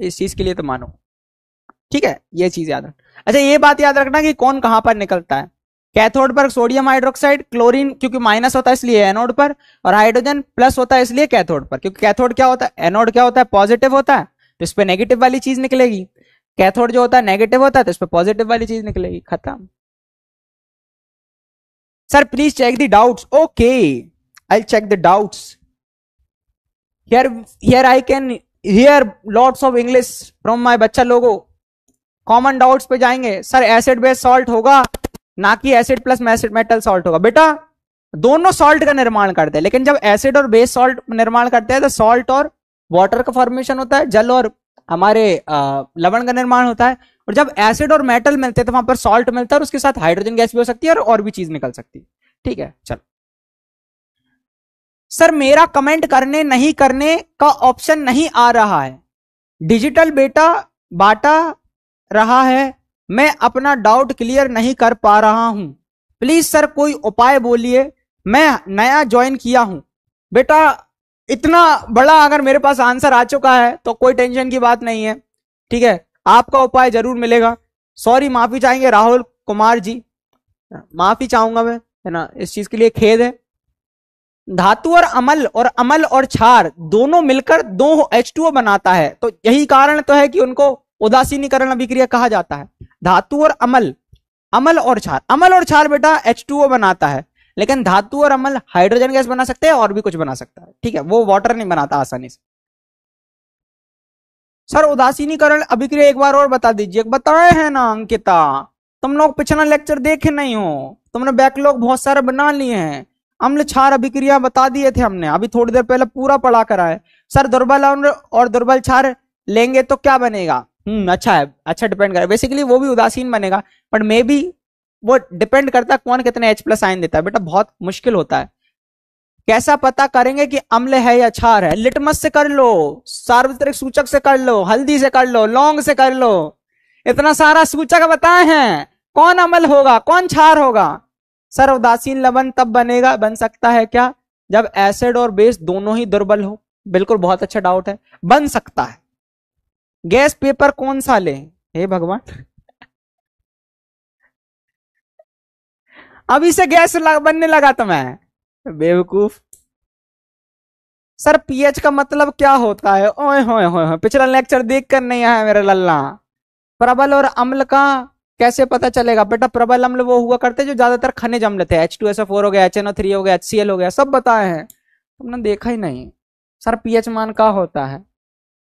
इस चीज के लिए तो मानो। ठीक है, ये चीज याद रख। अच्छा, ये बात याद रखना कि कौन कहां पर निकलता है। कैथोड पर सोडियम हाइड्रोक्साइड, क्लोरीन क्योंकि माइनस होता है इसलिए एनोड पर, और हाइड्रोजन प्लस होता है इसलिए कैथोड पर, क्योंकि कैथोड क्या होता है, एनोड क्या होता है, पॉजिटिव होता है, तो इस पे नेगेटिव वाली चीज निकलेगी। कैथोड जो होता है नेगेटिव होता है, तो इस पे पॉजिटिव वाली चीज निकलेगी, खत्म। Sir please check the doubts. Okay, I check the doubts. here I can hear lots of English from my बच्चा लोगों। कॉमन डाउट्स पे जाएंगे। सर एसिड बेस सॉल्ट होगा, ना कि एसिड प्लस मेटल सॉल्ट होगा। बेटा दोनों सॉल्ट का निर्माण करते हैं, लेकिन जब एसिड और बेस सॉल्ट निर्माण करते हैं तो सॉल्ट और वाटर का फॉर्मेशन होता है, जल और हमारे लवण का निर्माण होता है। और जब एसिड और मेटल मिलते हैं तो वहां पर सॉल्ट मिलता है, और उसके साथ हाइड्रोजन गैस भी हो सकती है और भी चीज निकल सकती है। ठीक है, चलो। सर मेरा कमेंट करने नहीं करने का ऑप्शन नहीं आ रहा है, डिजिटल बेटा बाटा रहा है, मैं अपना डाउट क्लियर नहीं कर पा रहा हूं, प्लीज सर कोई उपाय बोलिए, मैं नया ज्वाइन किया हूं। बेटा इतना बड़ा अगर मेरे पास आंसर आ चुका है तो कोई टेंशन की बात नहीं है, ठीक है, आपका उपाय जरूर मिलेगा। सॉरी, माफी चाहेंगे राहुल कुमार जी, माफी चाहूंगा मैं, है ना, इस चीज के लिए खेद है। धातु और अमल और क्षार दोनों मिलकर दो H2O बनाता है, तो यही कारण तो है कि उनको उदासीनीकरण अभिक्रिया कहा जाता है। धातु और अमल, अमल और क्षार बेटा H2O बनाता है, लेकिन धातु और अमल हाइड्रोजन गैस बना सकते हैं और भी कुछ बना सकता है, ठीक है, वो वाटर नहीं बनाता आसानी से। सर उदासीनीकरण अभिक्रिया एक बार और बता दीजिए। बताए हैं ना अंकिता, तुम लोग पिछला लेक्चर देखे नहीं हो, तुमने बैकलॉग बहुत सारे बना लिए हैं। अम्ल क्षार अभिक्रिया बता दिए थे हमने अभी थोड़ी देर पहले, पूरा पढ़ा करा है। सर दुर्बल अम्ल और दुर्बल क्षार लेंगे तो क्या बनेगा? अच्छा है, अच्छा डिपेंड करे, बेसिकली वो भी उदासीन बनेगा, बट मे बी वो डिपेंड करता है कौन कितने H+ आयन देता है। बेटा बहुत मुश्किल होता है। कैसा पता करेंगे कि अम्ल है या क्षार है? लिटमस से कर लो, सार्वत्रिक सूचक से कर लो, हल्दी से कर लो, लौंग से कर लो, इतना सारा सूचक बताए हैं, कौन अम्ल होगा कौन क्षार होगा? सर उदासीन लवण तब बनेगा, बन सकता है क्या, जब एसिड और बेस दोनों ही दुर्बल हो। बिल्कुल, बहुत अच्छा डाउट है, बन सकता है। गैस पेपर कौन सा ले? हे भगवान, अभी से गैस बनने लगा तो मैं बेवकूफ। सर पीएच का मतलब क्या होता है? ओए होए होए, पिछला लेक्चर देख कर नहीं आया मेरा लल्ला। प्रबल और अम्ल का कैसे पता चलेगा? बेटा प्रबल अम्ल वो हुआ करते जो ज्यादातर खनिज अम्ल थे, H2SO4 हो गया, HNO3 हो गया, HCl हो गया, सब बताए हैं, तुमने देखा ही नहीं। सर पीएच मान का होता है?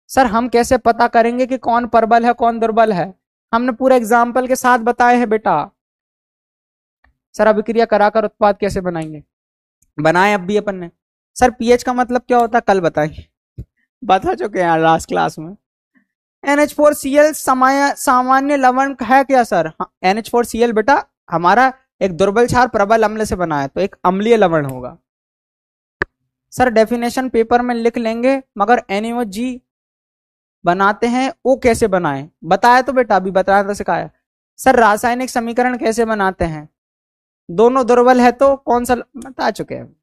सर हम कैसे पता करेंगे कि कौन प्रबल है कौन दुर्बल है? हमने पूरे एग्जाम्पल के साथ बताए हैं बेटा। सर अभिक्रिया कराकर उत्पाद कैसे बनाएंगे? बनाए अब भी अपन ने। सर पीएच का मतलब क्या होता है? कल बताएंगे। बता चुके हैं लास्ट क्लास में। NH4Cl सामान्य लवण है क्या सर? हाँ, NH4Cl बेटा हमारा एक दुर्बल क्षार प्रबल अम्ल से बना है, तो एक अम्लीय लवण होगा। सर डेफिनेशन पेपर में लिख लेंगे, मगर NaOH बनाते हैं वो कैसे बनाएं? बताया तो बेटा, अभी बताया तो सिखाया। सर रासायनिक समीकरण कैसे बनाते हैं? दोनों दुर्बल है तो कौन सा, बता चुके हैं।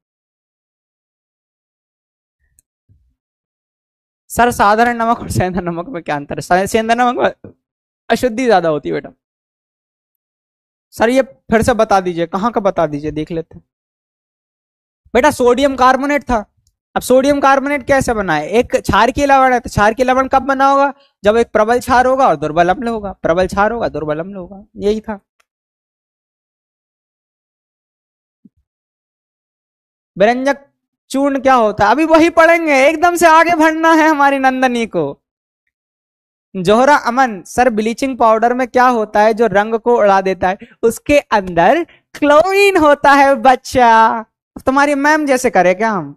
सर साधारण नमक और सेंधा नमक में क्या अंतर है? सेंधा नमक में अशुद्धि ज्यादा होती है बेटा। सर ये फिर से बता दीजिए, कहाँ का बता दीजिए, देख लेते हैं। बेटा सोडियम कार्बोनेट था। अब सोडियम कार्बोनेट कैसे बना है? एक क्षारकीय लवण है, तो क्षारकीय लवण कब बना होगा? जब एक प्रबल क्षार होगा और दुर्बल अम्ल होगा, प्रबल क्षार होगा दुर्बल अम्ल होगा, यही था। व्यंजक चूर्ण क्या होता है? अभी वही पढ़ेंगे, एकदम से आगे बढ़ना है हमारी नंदनी को। जोहरा अमन, सर ब्लीचिंग पाउडर में क्या होता है जो रंग को उड़ा देता है? उसके अंदर क्लोरीन होता है बच्चा। तुम्हारी मैम जैसे करे क्या हम?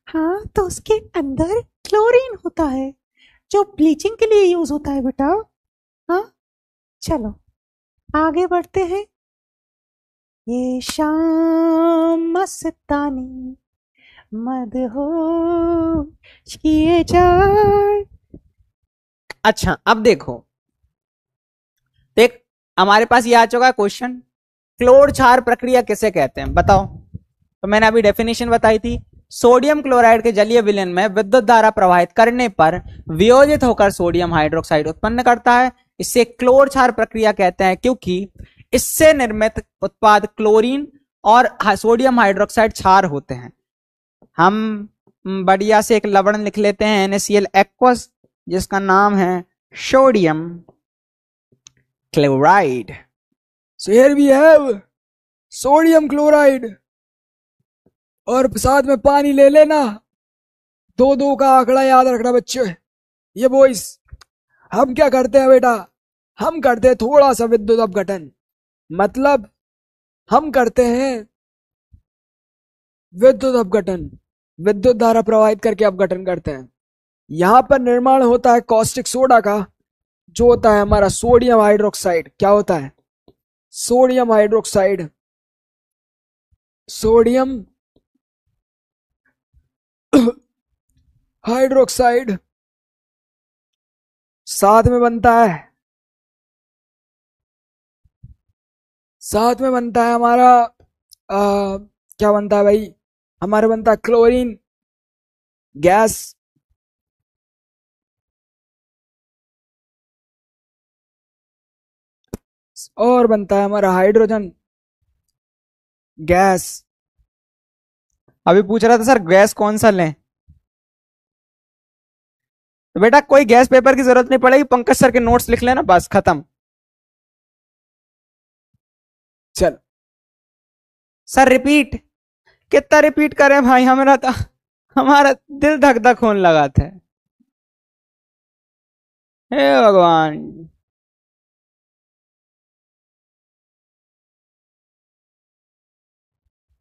हाँ, तो उसके अंदर क्लोरीन होता है जो ब्लीचिंग के लिए यूज होता है बेटा। हाँ, चलो आगे बढ़ते हैं। ये शाम मस्तानी मदहोश किए जाए। अच्छा अब देखो, देख हमारे पास ये आ चुका है क्वेश्चन, क्लोर क्षार प्रक्रिया किसे कहते हैं बताओ? तो मैंने अभी डेफिनेशन बताई थी। सोडियम क्लोराइड के जलीय विलयन में विद्युत धारा प्रवाहित करने पर वियोजित होकर सोडियम हाइड्रोक्साइड उत्पन्न करता है। इसे क्लोर क्षार प्रक्रिया कहते हैं, क्योंकि इससे निर्मित उत्पाद क्लोरीन और सोडियम हाइड्रोक्साइड क्षार होते हैं। हम बढ़िया से एक लवण लिख लेते हैं NaCl एक्वस, जिसका नाम है sodium chloride. So here we have sodium chloride, और साथ में पानी ले लेना। 2-2 का आंकड़ा याद रखना बच्चे। ये बॉयज, हम क्या करते हैं बेटा? हम करते हैं थोड़ा सा विद्युत अपघटन, मतलब हम करते हैं विद्युत अपघटन, विद्युत धारा प्रवाहित करके अपघटन करते हैं। यहां पर निर्माण होता है कॉस्टिक सोडा का, जो होता है हमारा सोडियम हाइड्रोक्साइड। क्या होता है? सोडियम हाइड्रोक्साइड, सोडियम हाइड्रोक्साइड साथ में बनता है, साथ में बनता है हमारा क्या बनता है भाई? हमारा बनता है क्लोरीन गैस, और बनता है हमारा हाइड्रोजन गैस। अभी पूछ रहा था सर गैस कौन सा लें, तो बेटा कोई गैस पेपर की जरूरत नहीं पड़ेगी, पंकज सर के नोट्स लिख लेना, बस खत्म। चल सर रिपीट, कितना रिपीट करें भाई, हमारा दिल धक धक होने लगा था। हे भगवान,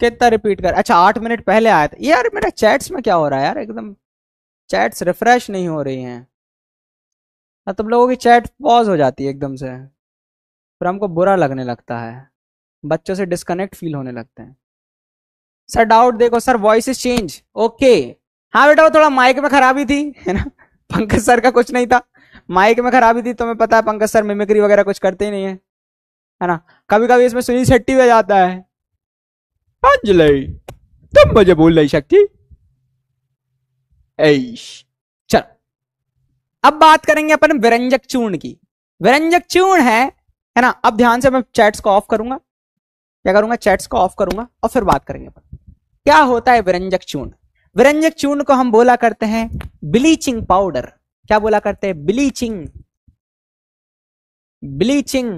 कितना रिपीट कर? अच्छा 8 मिनट पहले आया था यार। मेरा चैट्स में क्या हो रहा है यार, एकदम चैट्स रिफ्रेश नहीं हो रही हैं। तुम लोगों की चैट पॉज हो जाती है एकदम से, फिर हमको बुरा लगने लगता है, बच्चों से डिस्कनेक्ट फील होने लगते हैं। सर डाउट देखो sir, voice is change. Okay हाँ बेटा, वो थोड़ा माइक में खराबी थी, है ना। पंकज सर का कुछ नहीं था, माइक में खराबी थी। तुम्हें पता है पंकज सर मिमिक्री वगैरह कुछ करते ही नहीं है ना। कभी कभी इसमें सुनील शेट्टी हो जाता है। अंजलि तुम मुझे बोल नहीं सकती। चल अब बात करेंगे अपन व्यंजक चूर्ण की। व्यंजक चूर्ण है ना। अब ध्यान से मैं चैट्स को ऑफ करूंगा, क्या करूंगा, चैट्स को ऑफ करूंगा और फिर बात करेंगे अपन क्या होता है व्यंजक चूर्ण। व्यंजक चूर्ण को हम बोला करते हैं ब्लीचिंग पाउडर। क्या बोला करते हैं? Bleaching, bleaching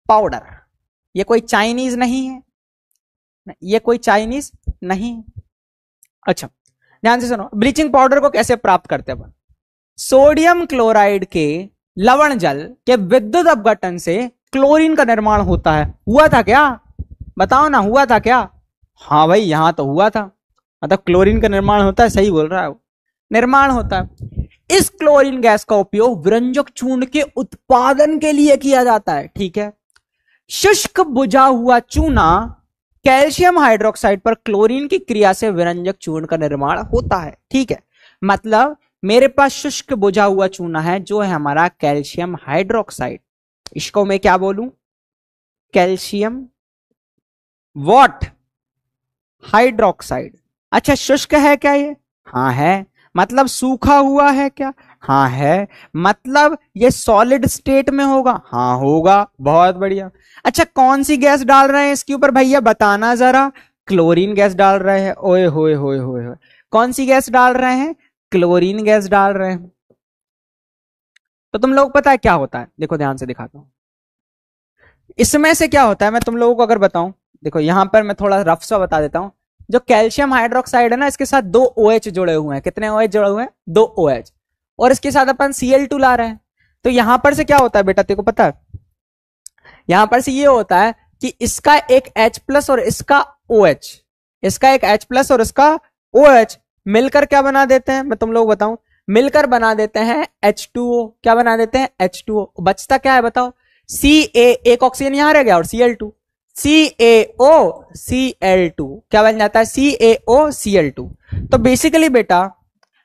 powder. ये कोई चाइनीज नहीं है, ये कोई चाइनीज नहीं। अच्छा ध्यान से सुनो, ब्लीचिंग पाउडर को कैसे प्राप्त करते हैं अपन? सोडियम क्लोराइड के लवण जल के विद्युत अपघटन से क्लोरीन का निर्माण होता है। हुआ था क्या? बताओ ना, हुआ था क्या? हाँ भाई यहां तो हुआ था। मतलब क्लोरीन का निर्माण होता है, सही बोल रहा है वो, निर्माण होता है। इस क्लोरीन गैस का उपयोग विरंजक चूर्ण के उत्पादन के लिए किया जाता है, ठीक है। शुष्क बुझा हुआ चूना कैल्शियम हाइड्रोक्साइड पर क्लोरीन की क्रिया से विरंजक चूर्ण का निर्माण होता है, ठीक है। मतलब मेरे पास शुष्क बुझा हुआ चूना है जो है हमारा कैल्शियम हाइड्रोक्साइड, इसको मैं क्या बोलूं, कैल्शियम वॉट हाइड्रोक्साइड। अच्छा शुष्क है क्या ये, हाँ है। मतलब सूखा हुआ है क्या, हाँ है। मतलब ये सॉलिड स्टेट में होगा, हाँ होगा, बहुत बढ़िया। अच्छा कौन सी गैस डाल रहे हैं इसके ऊपर भैया बताना जरा, क्लोरीन गैस डाल रहे हैं, ओए होए होए होए होए। कौन सी गैस डाल रहे हैं, क्लोरीन गैस डाल रहे हैं। तो तुम लोग पता है क्या होता है, देखो ध्यान से दिखाता हूं। इसमें से क्या होता है मैं तुम लोगों को अगर बताऊं, देखो यहां पर मैं थोड़ा रफ सा बता देता हूं। जो कैल्शियम हाइड्रोक्साइड है ना, इसके साथ दो OH जुड़े हुए हैं, कितने OH जुड़े हुए हैं, दो OH, और इसके साथ अपन Cl2 ला रहे हैं। तो यहां पर से क्या होता है बेटा, तेरे को पता है, यहां पर से ये होता है कि इसका एक H+ और इसका OH, इसका एक H+ और इसका OH मिलकर क्या बना देते हैं, मैं तुम लोग बताऊं, मिलकर बना देते हैं H2O। क्या बना देते हैं, H2O। बचता क्या है बताओ, Ca, एक ऑक्सीजन यहां रह गया, और Cl2, CaO Cl2 क्या बन जाता है, CaO Cl2। तो बेसिकली बेटा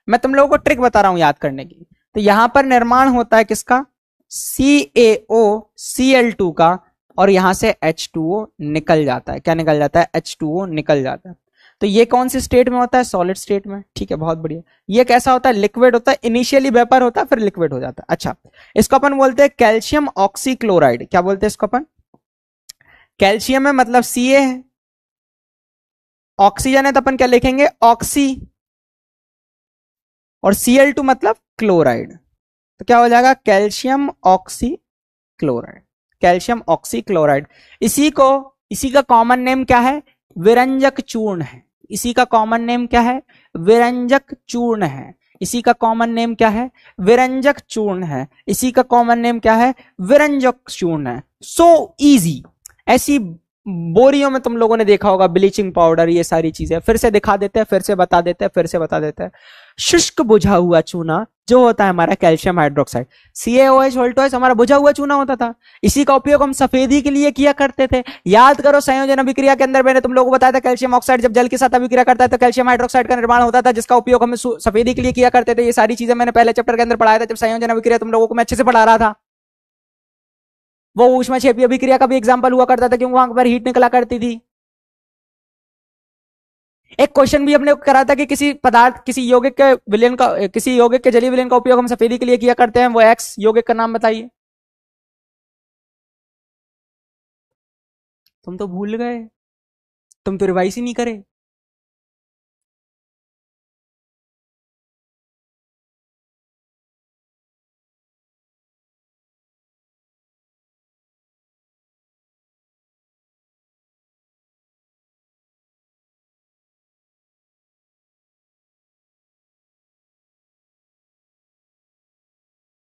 मैं तुम लोगों को ट्रिक बता रहा हूं याद करने की। तो यहां पर निर्माण होता है किसका, CaO Cl2 का, और यहां से H2O निकल जाता है। क्या निकल जाता है, H2O निकल जाता है। तो ये कौन सी स्टेट में होता है, सॉलिड स्टेट में, ठीक है, बहुत बढ़िया। ये कैसा होता है, लिक्विड होता है, इनिशियली वेपर होता है फिर लिक्विड हो जाता है। अच्छा इसको अपन बोलते हैं कैल्शियम ऑक्सीक्लोराइड। क्या बोलते हैं इसको अपन, कैल्शियम है मतलब Ca है, ऑक्सीजन है तो अपन क्या लिखेंगे, ऑक्सी, और Cl2 मतलब क्लोराइड। तो क्या हो जाएगा, calcium oxy chloride, calcium oxy chloride. इसी का कॉमन नेम क्या है, विरंजक चूर्ण है। इसी का कॉमन नेम क्या है, विरंजक चूर्ण है। इसी का कॉमन नेम क्या है, विरंजक चूर्ण है। इसी का कॉमन नेम क्या है, विरंजक चूर्ण है। So easy. ऐसी बोरियों में तुम लोगों ने देखा होगा ब्लीचिंग पाउडर, ये सारी चीजें फिर से दिखा देते हैं, फिर से बता देते हैं, फिर से बता देते हैं। शुष्क बुझा हुआ चूना जो होता है हमारा कैल्शियम हाइड्रोक्साइड, CaOH वोल्टोएच हमारा बुझा हुआ चूना होता था। इसी का उपयोग हम सफेदी के लिए किया करते थे। याद करो संयोजन अभिक्रिया के अंदर मैंने तुम लोगों को बताया था, कैल्शियम ऑक्साइड जब जल के साथ अभिक्रिया करता है तो कैल्शियम हाइड्रोक्साइड का निर्माण होता था, जिसका उपयोग हम सफेदी के लिए किया करते थे। ये सारी चीजें मैंने पहले चैप्टर के अंदर पढ़ाया था, जब संयोजन अभिक्रिया तुम लोगों को मैं अच्छे से पढ़ा रहा था। वो ऊष्माक्षेपीय अभिक्रिया का भी एग्जाम्पल हुआ करता था, क्योंकि वहां पर हीट निकला करती थी। एक क्वेश्चन भी हमने करा था कि किसी पदार्थ, किसी यौगिक के विलयन का, किसी यौगिक के जलीय विलयन का उपयोग हम सफेदी के लिए किया करते हैं, वो एक्स यौगिक का नाम बताइए। तुम तो भूल गए, तुम तो रिवाइज ही नहीं करे।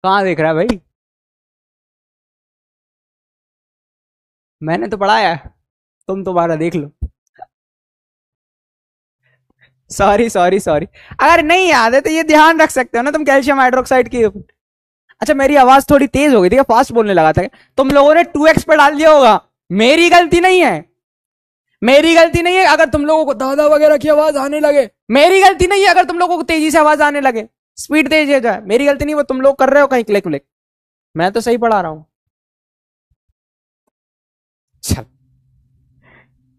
कहां देख रहा है भाई, मैंने तो पढ़ाया है, तुम दोबारा देख लो। सॉरी सॉरी सॉरी, अगर नहीं याद है तो ये ध्यान रख सकते हो ना तुम, कैल्शियम हाइड्रोक्साइड की। अच्छा मेरी आवाज थोड़ी तेज हो गई थी, फास्ट बोलने लगा था, तुम लोगों ने 2x पे डाल दिया होगा। मेरी गलती नहीं है, मेरी गलती नहीं है अगर तुम लोगों को दादा वगैरह की आवाज आने लगे। मेरी गलती नहीं है अगर तुम लोगों को तेजी से आवाज आने लगे, स्पीड तेज हो जाए, मेरी गलती नहीं, वो तुम लोग कर रहे हो कहीं क्लिक क्लिक। मैं तो सही पढ़ा रहा हूं, चल,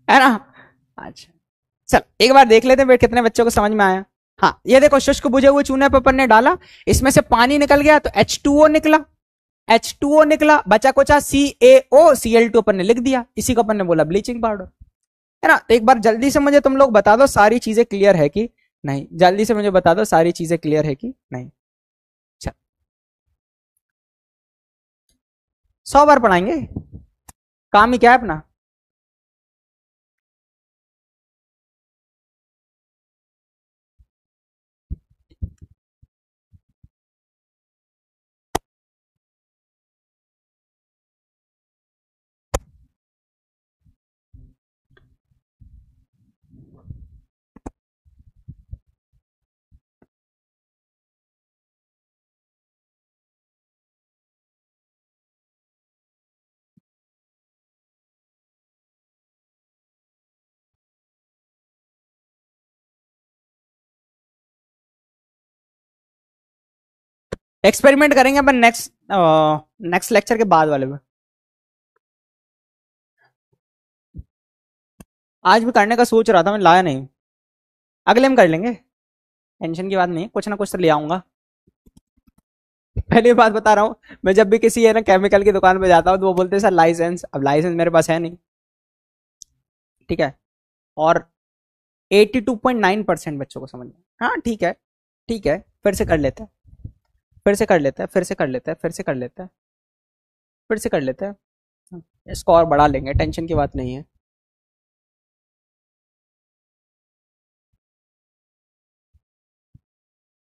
है ना। अच्छा चल एक बार देख लेते हैं कितने बच्चों को समझ में आया। हाँ ये देखो, शुष्क बुझे हुए चूने पर अपन ने डाला, इसमें से पानी निकल गया तो H2O निकला, H2O निकला, बचा कुचा CaO Cl2 अपन ने लिख दिया, इसी को अपन ने बोला ब्लीचिंग पाउडर, है ना। तो एक बार जल्दी से मुझे तुम लोग बता दो सारी चीजें क्लियर है कि नहीं, जल्दी से मुझे बता दो सारी चीजें क्लियर है कि नहीं। चल 100 बार पढ़ाएंगे, काम ही क्या है अपना। एक्सपेरिमेंट करेंगे अपन नेक्स्ट लेक्चर के बाद वाले में। आज भी करने का सोच रहा था, मैं लाया नहीं, अगले में कर लेंगे, टेंशन की बात नहीं, कुछ ना कुछ तो ले आऊंगा। पहली बात बता रहा हूँ, मैं जब भी किसी है ना केमिकल की दुकान पे जाता हूँ तो वो बोलते हैं सर लाइसेंस, अब लाइसेंस मेरे पास है नहीं, ठीक है, और 82.9% बच्चों को समझ में, हाँ ठीक है ठीक है, फिर से कर लेते हैं, फिर से कर लेते हैं, फिर से कर लेते हैं, फिर से कर लेते हैं, फिर से कर लेते हैं, स्कोर बढ़ा लेंगे, टेंशन की बात नहीं है।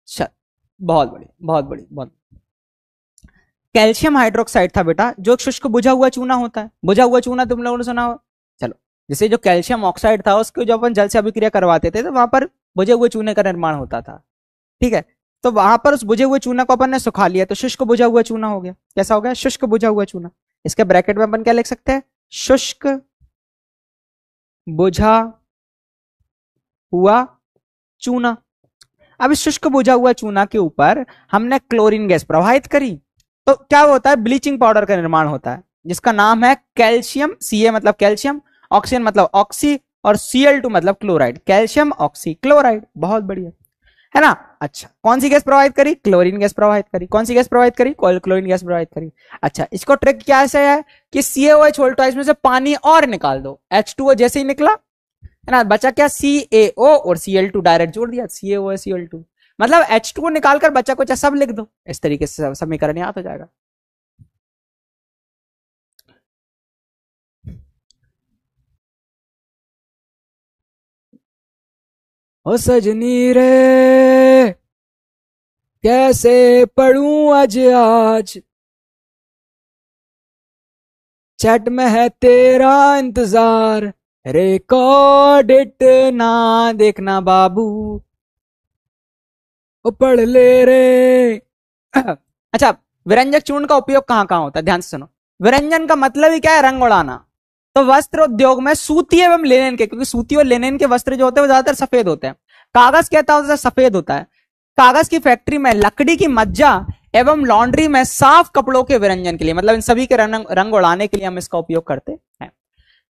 चल, बहुत बढ़िया बहुत बढ़िया बहुत। कैल्शियम हाइड्रोक्साइड था बेटा, जो एक शुष्क बुझा हुआ चूना होता है, बुझा हुआ चूना तुम लोगों ने सुना हो। चलो, जैसे जो कैल्शियम ऑक्साइड था उसको जब अपन जल से अभिक्रिया करवाते थे तो वहां पर बुझे हुए चूने का निर्माण होता था, ठीक है, तो वहां पर उस बुझे हुए चूना को अपन ने सुखा लिया तो शुष्क बुझा हुआ चूना हो गया। कैसा हो गया? शुष्क बुझा हुआ चूना। इसके ब्रैकेट में अपन क्या लिख सकते हैं? शुष्क बुझा हुआ चूना। अब इस शुष्क बुझा हुआ चूना के ऊपर हमने क्लोरीन गैस प्रवाहित करी तो क्या होता है? ब्लीचिंग पाउडर का निर्माण होता है जिसका नाम है कैल्शियम, Ca मतलब कैल्शियम, ऑक्सीजन मतलब ऑक्सी, और Cl2 मतलब क्लोराइड, कैल्शियम ऑक्सी क्लोराइड। बहुत बढ़िया, है ना। अच्छा, कौन सी गैस प्रवाहित करी? क्लोरीन गैस प्रवाहित करी। कौन सी गैस प्रवाहित करी? क्लोरीन गैस प्रवाहित करी। अच्छा, इसको ट्रिक क्या है कि CaOH बोल्टो इसमें से पानी और निकाल दो, H2O जैसे ही निकला, है ना, बचा क्या? CaO और Cl2 डायरेक्ट जोड़ दिया, CaO Cl2, मतलब H2O निकालकर बचा कुछ सब लिख दो, इस तरीके से समीकरण याद हो जाएगा। ओ सजनी रे कैसे पढ़ूं आज आज, चैट में है तेरा इंतजार, रिकॉर्ड इट ना देखना बाबू, ओ पढ़ ले रे। अच्छा, विरंजक चूर्ण का उपयोग कहां कहां होता है? ध्यान से सुनो, विरंजन का मतलब ही क्या है? रंग उड़ाना। तो वस्त्र उद्योग में सूती एवं लिनेन के, क्योंकि सूती और लिनेन के वस्त्र जो होते हैं वो ज्यादातर सफेद होते हैं, कागज कहता है सफेद होता है। कागज की फैक्ट्री में लकड़ी की मज्जा एवं लॉन्ड्री में साफ कपड़ों के विरंजन के लिए, मतलब इन सभी के रंग उड़ाने के लिए हम इसका उपयोग करते हैं।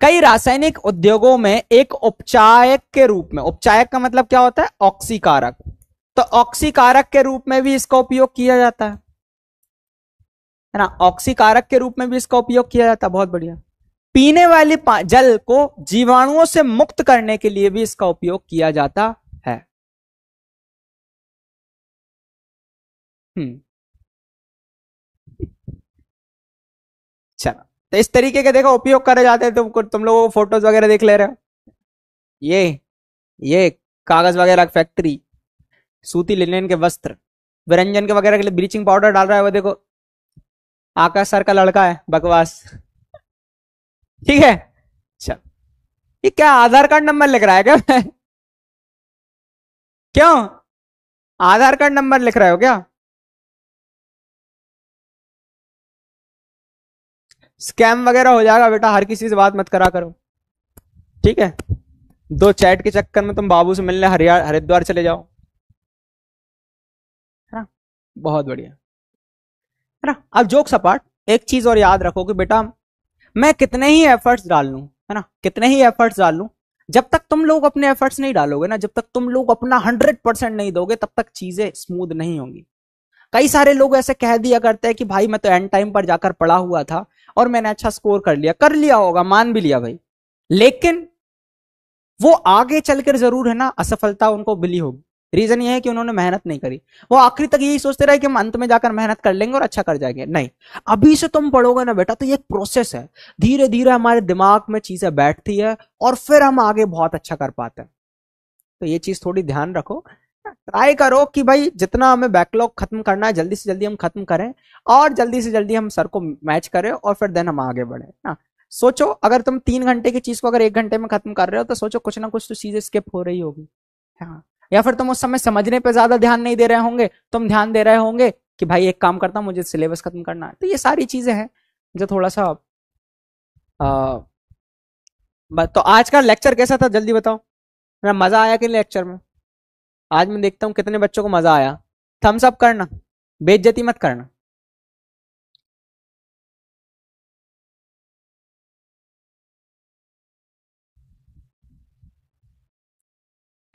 कई रासायनिक उद्योगों में एक उपचायक के रूप में, उपचायक का मतलब क्या होता है? ऑक्सीकारक, तो ऑक्सीकारक के रूप में भी इसका उपयोग किया जाता है ना, ऑक्सीकारक के रूप में भी इसका उपयोग किया जाता है। बहुत बढ़िया। पीने वाले जल को जीवाणुओं से मुक्त करने के लिए भी इसका उपयोग किया जाता है। चलो, तो इस तरीके के देखो उपयोग करे जाते हैं। तुम लोगों को फोटोज वगैरह देख ले रहे हो, ये कागज वगैरह की फैक्ट्री, सूती लिनेन के वस्त्र, विरंजन के वगैरह के लिए ब्लीचिंग पाउडर डाल रहा है वो देखो, आकाश सर का लड़का है, बकवास, ठीक है। चल, ये क्या आधार कार्ड नंबर लिख रहा है क्या? क्यों आधार कार्ड नंबर लिख रहे हो क्या? स्कैम वगैरह हो जाएगा बेटा, हर किसी से बात मत करा करो, ठीक है। 2 चैट के चक्कर में तुम बाबू से मिलने हरिद्वार चले जाओ, है ना। बहुत बढ़िया, है ना। अब जोक सपाट, एक चीज और याद रखो कि बेटा मैं कितने ही एफर्ट्स डाल लूं, है ना, कितने ही एफर्ट्स डाल लूं, जब तक तुम लोग अपने एफर्ट्स नहीं डालोगे ना, जब तक तुम लोग अपना 100% नहीं दोगे, तब तक चीजें स्मूथ नहीं होंगी। कई सारे लोग ऐसे कह दिया करते हैं कि भाई मैं तो एंड टाइम पर जाकर पढ़ा हुआ था और मैंने अच्छा स्कोर कर लिया होगा, मान भी लिया भाई, लेकिन वो आगे चलकर जरूर, है ना, असफलता उनको मिली होगी। रीजन ये है कि उन्होंने मेहनत नहीं करी। वो आखिरी तक यही सोचते रहे कि हम अंत में जाकर मेहनत कर लेंगे और अच्छा कर जाएंगे। नहीं, अभी से तुम पढ़ोगे ना बेटा तो ये एक प्रोसेस है, धीरे धीरे हमारे दिमाग में चीजें बैठती है और फिर हम आगे बहुत अच्छा कर पाते हैं। तो ये चीज थोड़ी ध्यान रखो, ट्राई करो कि भाई जितना हमें बैकलॉग खत्म करना है जल्दी से जल्दी हम खत्म करें और जल्दी से जल्दी हम सर को मैच करें और फिर देन हम आगे बढ़े ना। सोचो अगर तुम 3 घंटे की चीज को अगर 1 घंटे में खत्म कर रहे हो तो सोचो कुछ ना कुछ तो चीजें स्किप हो रही होगी, हाँ। या फिर तुम उस समय समझने पे ज्यादा ध्यान नहीं दे रहे होंगे, तुम ध्यान दे रहे होंगे कि भाई एक काम करता हूं, मुझे सिलेबस खत्म करना है। तो ये सारी चीजें हैं जो थोड़ा सा तो आज का लेक्चर कैसा था जल्दी बताओ, मेरा मजा आया कि लेक्चर में? आज मैं देखता हूँ कितने बच्चों को मजा आया, थम्स अप करना। बेइज्जती मत करना।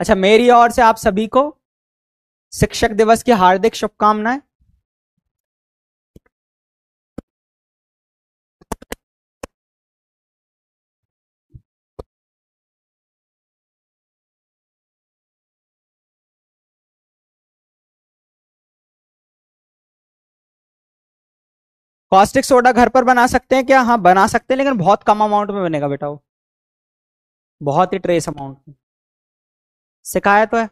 अच्छा, मेरी ओर से आप सभी को शिक्षक दिवस की हार्दिक शुभकामनाएं। कॉस्टिक सोडा घर पर बना सकते हैं क्या? हाँ बना सकते हैं, लेकिन बहुत कम अमाउंट में बनेगा बेटा, वो बहुत ही ट्रेस अमाउंट में। सिखाया तो है।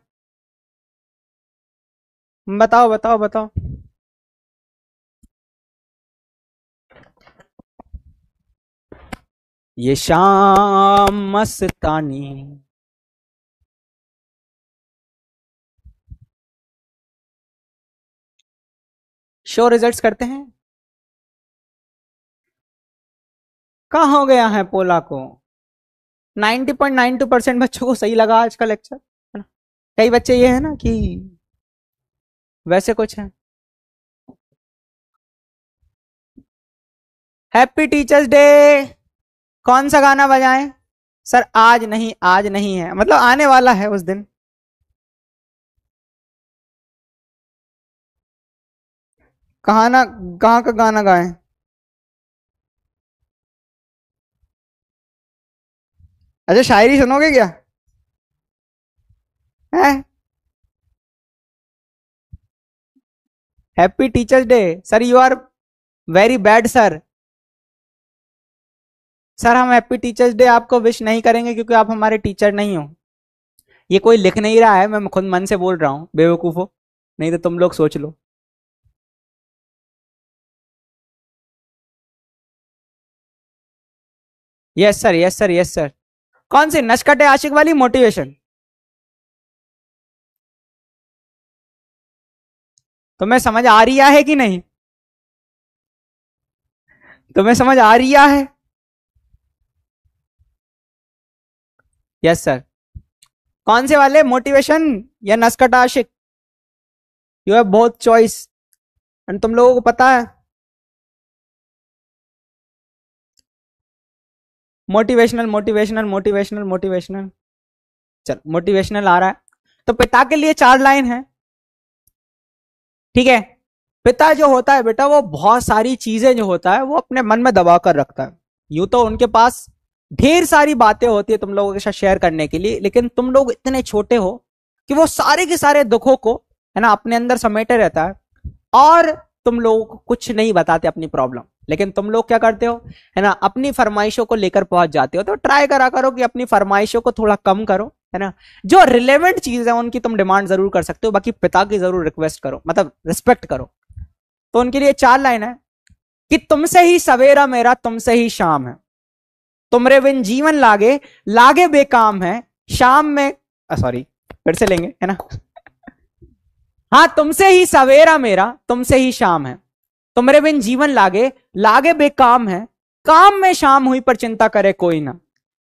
बताओ बताओ बताओ। ये शाम मस्तानी। शो रिजल्ट्स करते हैं। कहाँ हो गया है पोला को? 90.92% बच्चों को सही लगा आज का लेक्चर, है ना। कई बच्चे ये है ना कि वैसे कुछ है। Happy teachers day. कौन सा गाना बजाएं? सर आज नहीं, आज नहीं है, मतलब आने वाला है उस दिन। कहाँ का गाना गाएं? अच्छा शायरी सुनोगे क्या? है happy teachers day. Sir you are very bad sir. Sir हम हैप्पी टीचर्स डे आपको विश नहीं करेंगे क्योंकि आप हमारे टीचर नहीं हो। ये कोई लिख नहीं रहा है, मैं खुद मन से बोल रहा हूं, बेवकूफो, नहीं तो तुम लोग सोच लो। Yes sir, yes sir, yes sir. कौन सी नशकटे आशिक वाली मोटिवेशन? तुम्हें समझ आ रही है कि नहीं? तुम्हें समझ आ रही है? Yes sir. कौन से वाले, मोटिवेशन या नस्कट आशिक? You have both choice. And तुम लोगों को पता है मोटिवेशनल मोटिवेशनल मोटिवेशनल मोटिवेशनल। चल मोटिवेशनल आ रहा है तो पिता के लिए 4 लाइन है, ठीक है। पिता जो होता है बेटा, वो बहुत सारी चीजें जो होता है वो अपने मन में दबा कर रखता है। यूं तो उनके पास ढेर सारी बातें होती है तुम लोगों के साथ शेयर करने के लिए, लेकिन तुम लोग इतने छोटे हो कि वो सारे के सारे दुखों को, है ना, अपने अंदर समेटे रहता है और तुम लोगों को कुछ नहीं बताते अपनी प्रॉब्लम। लेकिन तुम लोग क्या करते हो, है ना, अपनी फरमाइशों को लेकर पहुंच जाते हो। तो ट्राई करा करो कि अपनी फरमाइशों को थोड़ा कम करो, है ना। जो रिलेवेंट चीज है उनकी तुम डिमांड जरूर कर सकते हो, बाकी पिता की जरूर रिक्वेस्ट करो, मतलब रिस्पेक्ट करो। तो उनके लिए 4 लाइन है कि तुमसे ही सवेरा मेरा, तुमसे ही शाम है, तुमरे बिन जीवन लागे, लागे बेकाम है, शाम में सॉरी फिर से लेंगे, है ना। हाँ, तुमसे ही सवेरा मेरा, तुमसे ही शाम है, तुमरे बिन जीवन लागे, लागे बेकाम है, काम में शाम हुई पर चिंता करे कोई ना,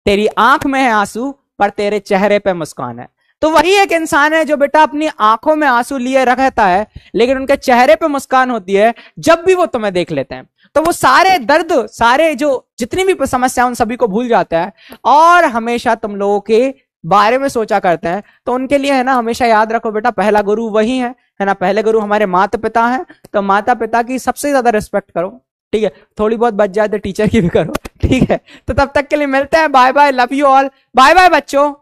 तेरी आंख में है आंसू पर तेरे चेहरे पे मुस्कान है। तो वही एक इंसान है जो बेटा अपनी आंखों में आंसू लिए रहता है, लेकिन उनके चेहरे पे मुस्कान होती है जब भी वो तुम्हें देख लेते हैं। तो वो सारे दर्द, सारे जो जितनी भी समस्या, उन सभी को भूल जाता है और हमेशा तुम लोगों के बारे में सोचा करते हैं। तो उनके लिए, है ना, हमेशा याद रखो बेटा, पहला गुरु वही है ना। पहले गुरु हमारे माता पिता हैं, तो माता पिता की सबसे ज्यादा रिस्पेक्ट करो, ठीक है। थोड़ी बहुत बच जाए तो टीचर की भी करो, ठीक है। तो तब तक के लिए मिलते हैं, bye bye, love you all, bye bye बच्चों।